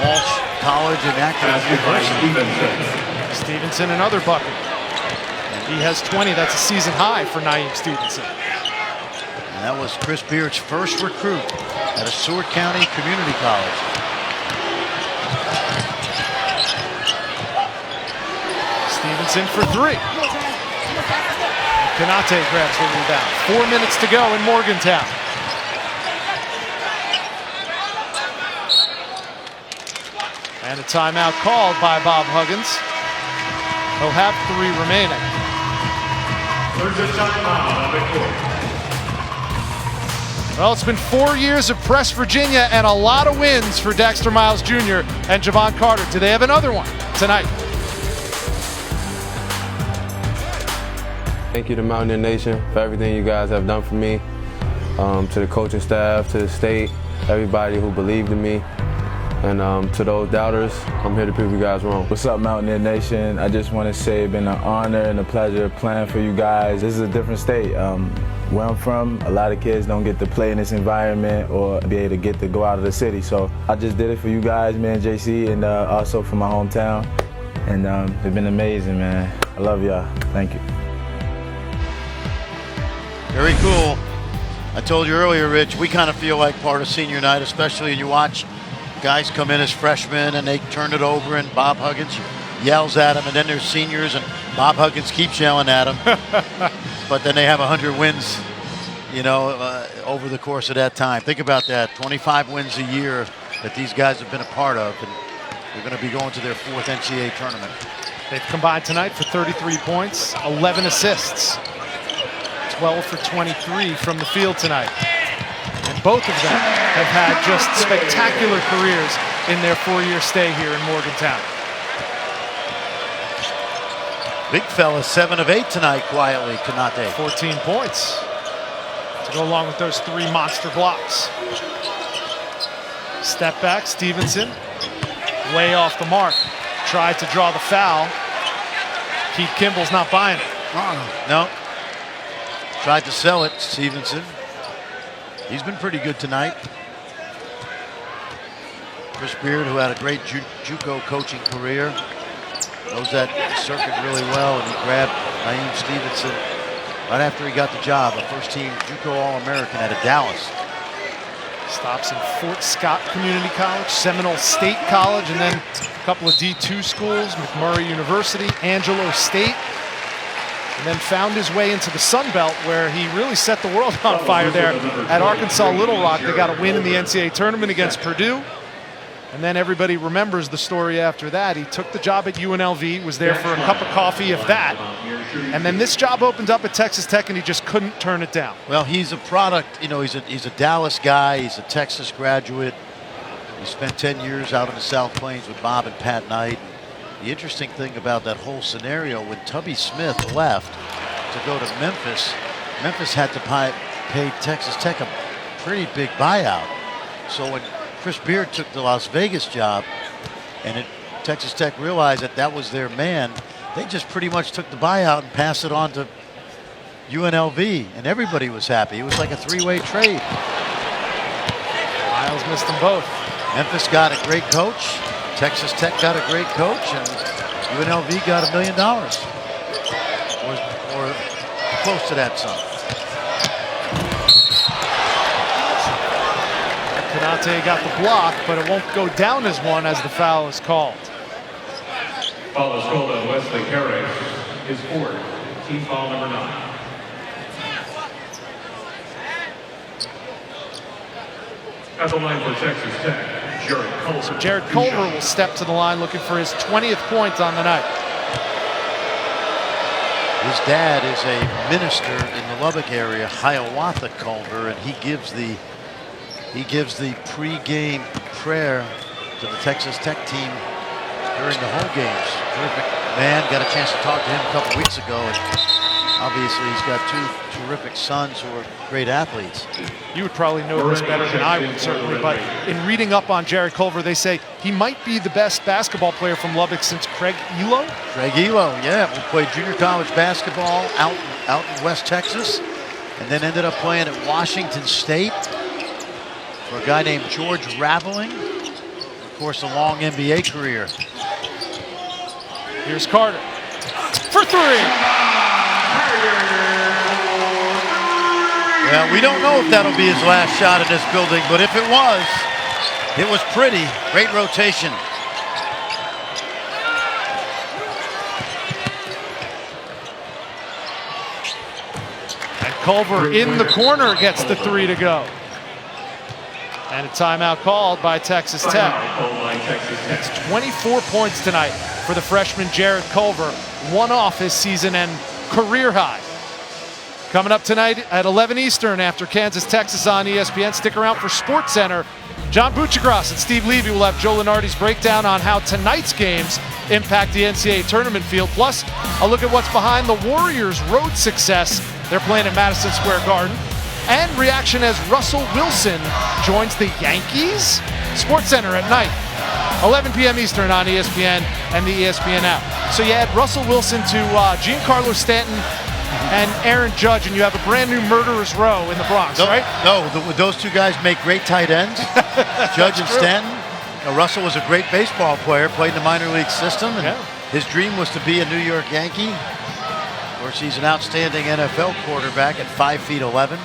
Walsh College and Akron University. Stevenson, another bucket. He has 20. That's a season high for Naeem Stevenson. And that was Chris Beard's first recruit at a Seward County community college. Stevenson for 3. Kanate grabs the rebound. 4 minutes to go in Morgantown. And a timeout called by Bob Huggins. He'll have 3 remaining. Well, it's been 4 years of Press Virginia and a lot of wins for Dexter Miles Jr. and Javon Carter. Do they have another one tonight? Thank you to Mountaineer Nation for everything you guys have done for me, to the coaching staff, to the state, everybody who believed in me. And to those doubters, I'm here to prove you guys wrong. What's up, Mountaineer Nation? I just want to say it's been an honor and a pleasure playing for you guys. This is a different state. Where I'm from, a lot of kids don't get to play in this environment or be able to get to go out of the city. So I just did it for you guys, man, JC, and also for my hometown. And it's been amazing, man. I love y'all. Thank you. Very cool. I told you earlier, Rich, we kind of feel like part of senior night, especially when you watch guys come in as freshmen and they turn it over and Bob Huggins yells at them, and then there's seniors and Bob Huggins keeps yelling at them. But then they have 100 wins, you know, over the course of that time. Think about that, 25 wins a year that these guys have been a part of, and they're going to be going to their 4th NCAA tournament. They've combined tonight for 33 points, 11 assists. 12 for 23 from the field tonight. And both of them have had just spectacular careers in their 4-year stay here in Morgantown. Big fella, 7 of 8 tonight, quietly, Konate. 14 points to go along with those 3 monster blocks. Step back, Stevenson, way off the mark. Tried to draw the foul. Keith Kimball's not buying it. No. Tried to sell it, Stevenson. He's been pretty good tonight. Chris Beard, who had a great JUCO coaching career, knows that circuit really well, and he grabbed Naeem Stevenson right after he got the job, a first-team JUCO All-American out of Dallas. Stops in Fort Scott Community College, Seminole State College, and then a couple of D2 schools, McMurray University, Angelo State, and then found his way into the Sun Belt, where he really set the world on fire there at Arkansas Little Rock. They got a win in the NCAA tournament against Purdue. And then everybody remembers the story after that. He took the job at UNLV, was there for a cup of coffee, if that. And then this job opened up at Texas Tech, and he just couldn't turn it down. Well, he's a product, you know, he's a Dallas guy. He's a Texas graduate. He spent 10 years out in the South Plains with Bob and Pat Knight. The interesting thing about that whole scenario, when Tubby Smith left to go to Memphis, Memphis had to pay Texas Tech a pretty big buyout. So when Chris Beard took the Las Vegas job, and Texas Tech realized that that was their man, they just pretty much took the buyout and passed it on to UNLV, and everybody was happy. It was like a 3-way trade. Miles missed them both. Memphis got a great coach, Texas Tech got a great coach, and UNLV got $1 million. Or close to that sum. Konate got the block, but it won't go down as one as the foul is called. Foul is called on Wesley Carey, his 4th, team foul number 9. At the line for Texas Tech, Jared Culver. So Jared Culver will step to the line looking for his 20th point on the night. His dad is a minister in the Lubbock area, Hiawatha Culver, and he gives the pre-game prayer to the Texas Tech team during the home games. Terrific man. Got a chance to talk to him a couple weeks ago, and obviously he's got 2 terrific sons who are great athletes. You would probably know this better than I would, certainly, but in reading up on Jared Culver, they say he might be the best basketball player from Lubbock since Craig Elo. Craig Elo, yeah, who played junior college basketball out in West Texas, and then ended up playing at Washington State for a guy named George Raveling. Of course, a long NBA career. Here's Carter for 3. Well, we don't know if that'll be his last shot in this building, but if it was pretty. Great rotation. And Culver in the corner gets the 3 to go. And a timeout called by Texas Tech. It's 24 points tonight for the freshman Jared Culver, one off his season and career high. Coming up tonight at 11 Eastern after Kansas, Texas on ESPN. Stick around for SportsCenter. John Buchagras and Steve Levy will have Joe Lunardi's breakdown on how tonight's games impact the NCAA tournament field. Plus, a look at what's behind the Warriors' road success. They're playing at Madison Square Garden. And reaction as Russell Wilson joins the Yankees. SportsCenter at night, 11 p.m. Eastern on ESPN and the ESPN app. So you add Russell Wilson to Giancarlo Stanton and Aaron Judge, and you have a brand new murderer's row in the Bronx, right? No, those 2 guys make great tight ends. Judge and Stanton. Russell was a great baseball player, played in the minor league system, and his dream was to be a New York Yankee. Of course, he's an outstanding NFL quarterback at 5'11".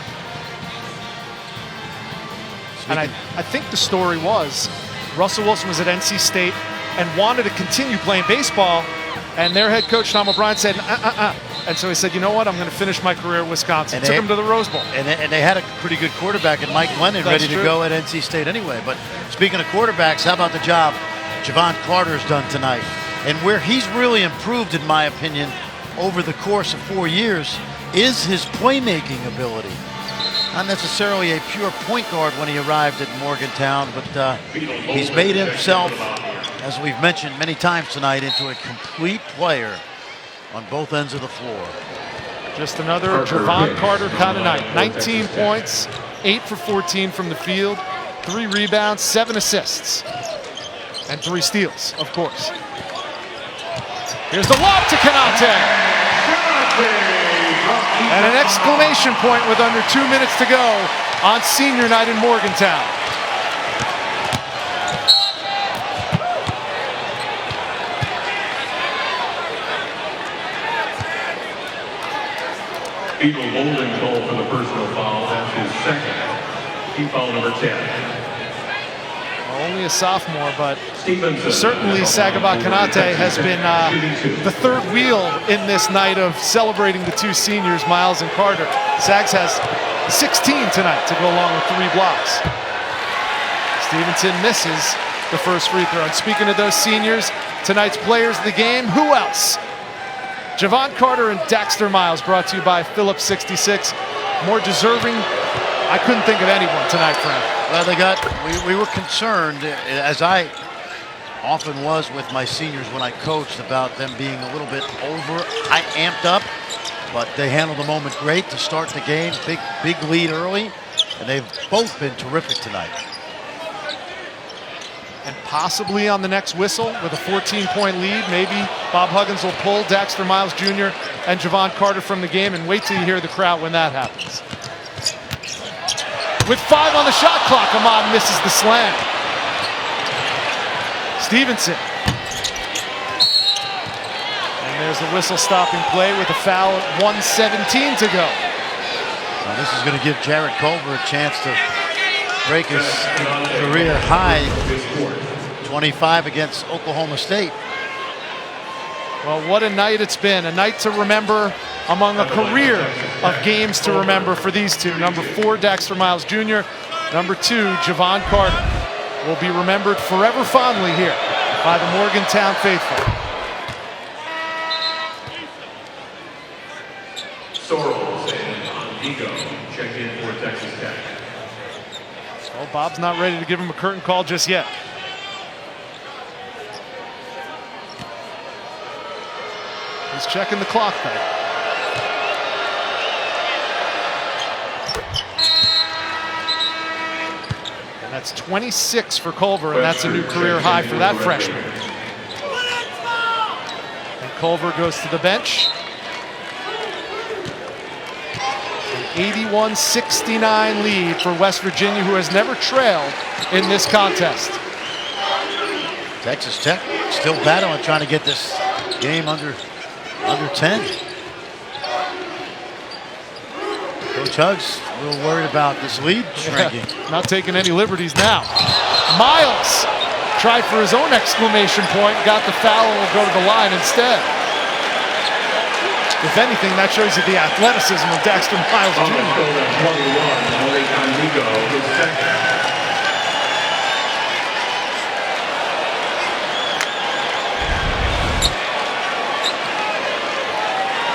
And I think the story was Russell Wilson was at NC State and wanted to continue playing baseball, and their head coach, Tom O'Brien, said, And so he said, you know what, I'm going to finish my career at Wisconsin. Took him to the Rose Bowl. And they had a pretty good quarterback in Mike Glennon ready to go at NC State anyway. But speaking of quarterbacks, how about the job Javon Carter's done tonight? And where he's really improved, in my opinion, over the course of 4 years, is his playmaking ability. Not necessarily a pure point guard when he arrived at Morgantown, but he's made himself, as we've mentioned many times tonight, into a complete player on both ends of the floor. Just another Javon Carter kind of night. 19 points, 8 for 14 from the field, 3 rebounds, 7 assists, and 3 steals, of course. Here's the lob to Kanate. And an exclamation point with under 2 minutes to go on senior night in Morgantown. Beagle holding call for the personal foul. That's his second. Team foul number 10. Only a sophomore, but certainly Sagaba Kanate has been the third wheel in this night of celebrating the 2 seniors, Miles and Carter. Sags has 16 tonight to go along with 3 blocks. Stevenson misses the first free throw. And speaking of those seniors, tonight's players of the game, who else? Javon Carter and Daxter Miles, brought to you by Phillips 66. More deserving, I couldn't think of anyone tonight, Frank. Well, we were concerned, as I often was with my seniors when I coached, about them being a little bit amped up, but they handled the moment great to start the game. Big lead early, and they've both been terrific tonight. And possibly on the next whistle with a 14-point lead, maybe Bob Huggins will pull Daxter Miles Jr. and Javon Carter from the game, and wait till you hear the crowd when that happens. With 5 on the shot clock, Ahmad misses the slam. Stevenson. And there's the whistle stopping play with a foul at 1:17 to go. Now this is going to give Jared Culver a chance to break his career high, 25 against Oklahoma State. Well, what a night it's been. A night to remember among a career of games to remember for these two. Number 4, Daxter Miles Jr. Number 2, Javon Carter. Will be remembered forever fondly here by the Morgantown faithful. Sorrells and Ego check in for Texas Tech. Well, Bob's not ready to give him a curtain call just yet. He's checking the clock, though. And that's 26 for Culver, and that's a new career high for that freshman. And Culver goes to the bench. An 81-69 lead for West Virginia, who has never trailed in this contest. Texas Tech still battling, trying to get this game under 10. Coach Hugg's a little worried about this lead shrinking. Not taking any liberties now. Miles tried for his own exclamation point, got the foul, and will go to the line instead. If anything, that shows you the athleticism of Daxter Miles Jr.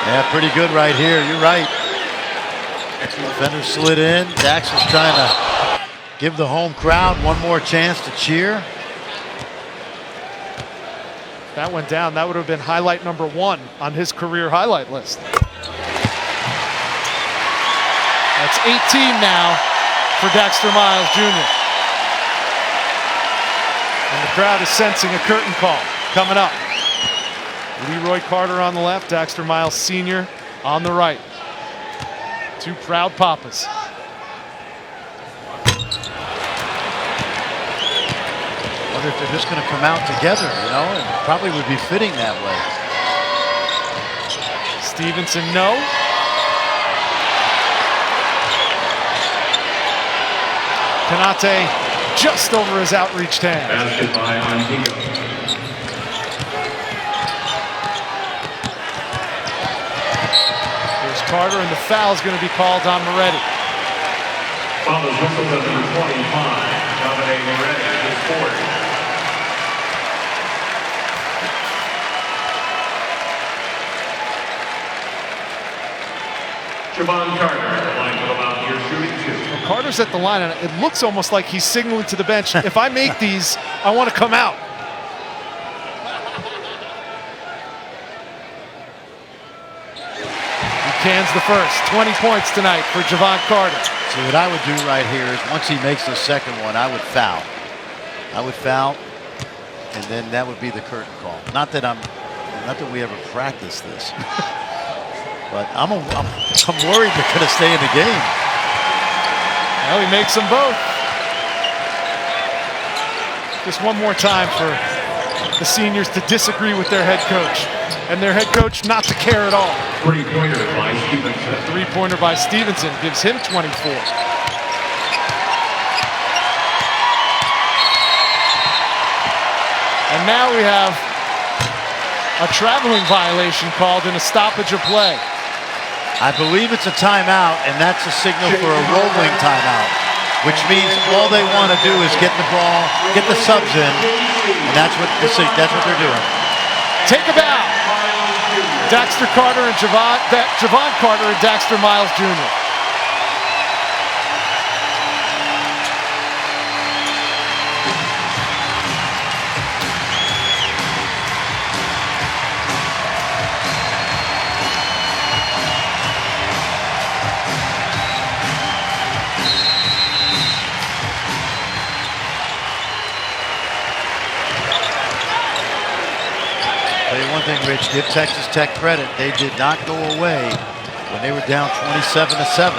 Yeah, pretty good right here. You're right. Defender slid in. Dax was trying to give the home crowd one more chance to cheer. That went down. That would have been highlight number 1 on his career highlight list. That's 18 now for Daxter Miles Jr. And the crowd is sensing a curtain call coming up. Leroy Carter on the left, Daxter Miles Sr. on the right. 2 proud papas. I wonder if they're just going to come out together, you know, and probably would be fitting that way. Stevenson, no. Kanate just over his outreached hand. Basket by Antigo. Here's Carter, and the foul is going to be called on Moretti. Foul is whistled at number 25. Dominic Moretti, his 4th. Javon Carter at the line for the Mountaineers shooting 2. Carter's at the line, and it looks almost like he's signaling to the bench, if I make these, I want to come out. He cans the first. 20 points tonight for Javon Carter. See, what I would do right here is once he makes the second one, I would foul. And then that would be the curtain call. Not that we ever practice this, but I'm worried they're going to stay in the game. Well, he makes them both. Just one more time for the seniors to disagree with their head coach, and their head coach not to care at all. Three-pointer by Stevenson. Three-pointer by Stevenson gives him 24. And now we have a traveling violation called and a stoppage of play. I believe it's a timeout, and that's a signal for a rolling timeout, which means all they want to do is get the ball, get the subs in, and that's what they're doing. Take a bow. Daxter Carter and Javon Carter and Daxter Miles Jr. One thing, Rich, give Texas Tech credit. They did not go away when they were down 27-7.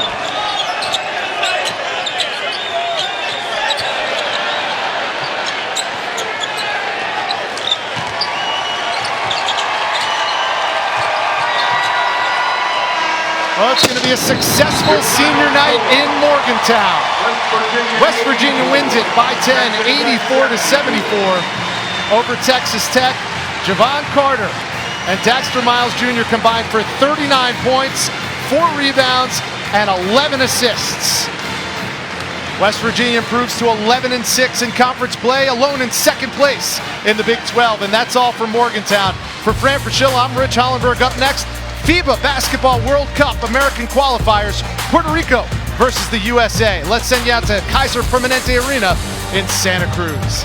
Well, it's going to be a successful senior night in Morgantown. West Virginia wins it by 10, 84-74 over Texas Tech. Javon Carter and Daxter Miles Jr. combined for 39 points, 4 rebounds, and 11 assists. West Virginia improves to 11-6 in conference play, alone in second place in the Big 12. And that's all from Morgantown. For Fran Fraschilla, I'm Rich Hollenberg. Up next, FIBA Basketball World Cup American qualifiers, Puerto Rico versus the USA. Let's send you out to Kaiser Permanente Arena in Santa Cruz.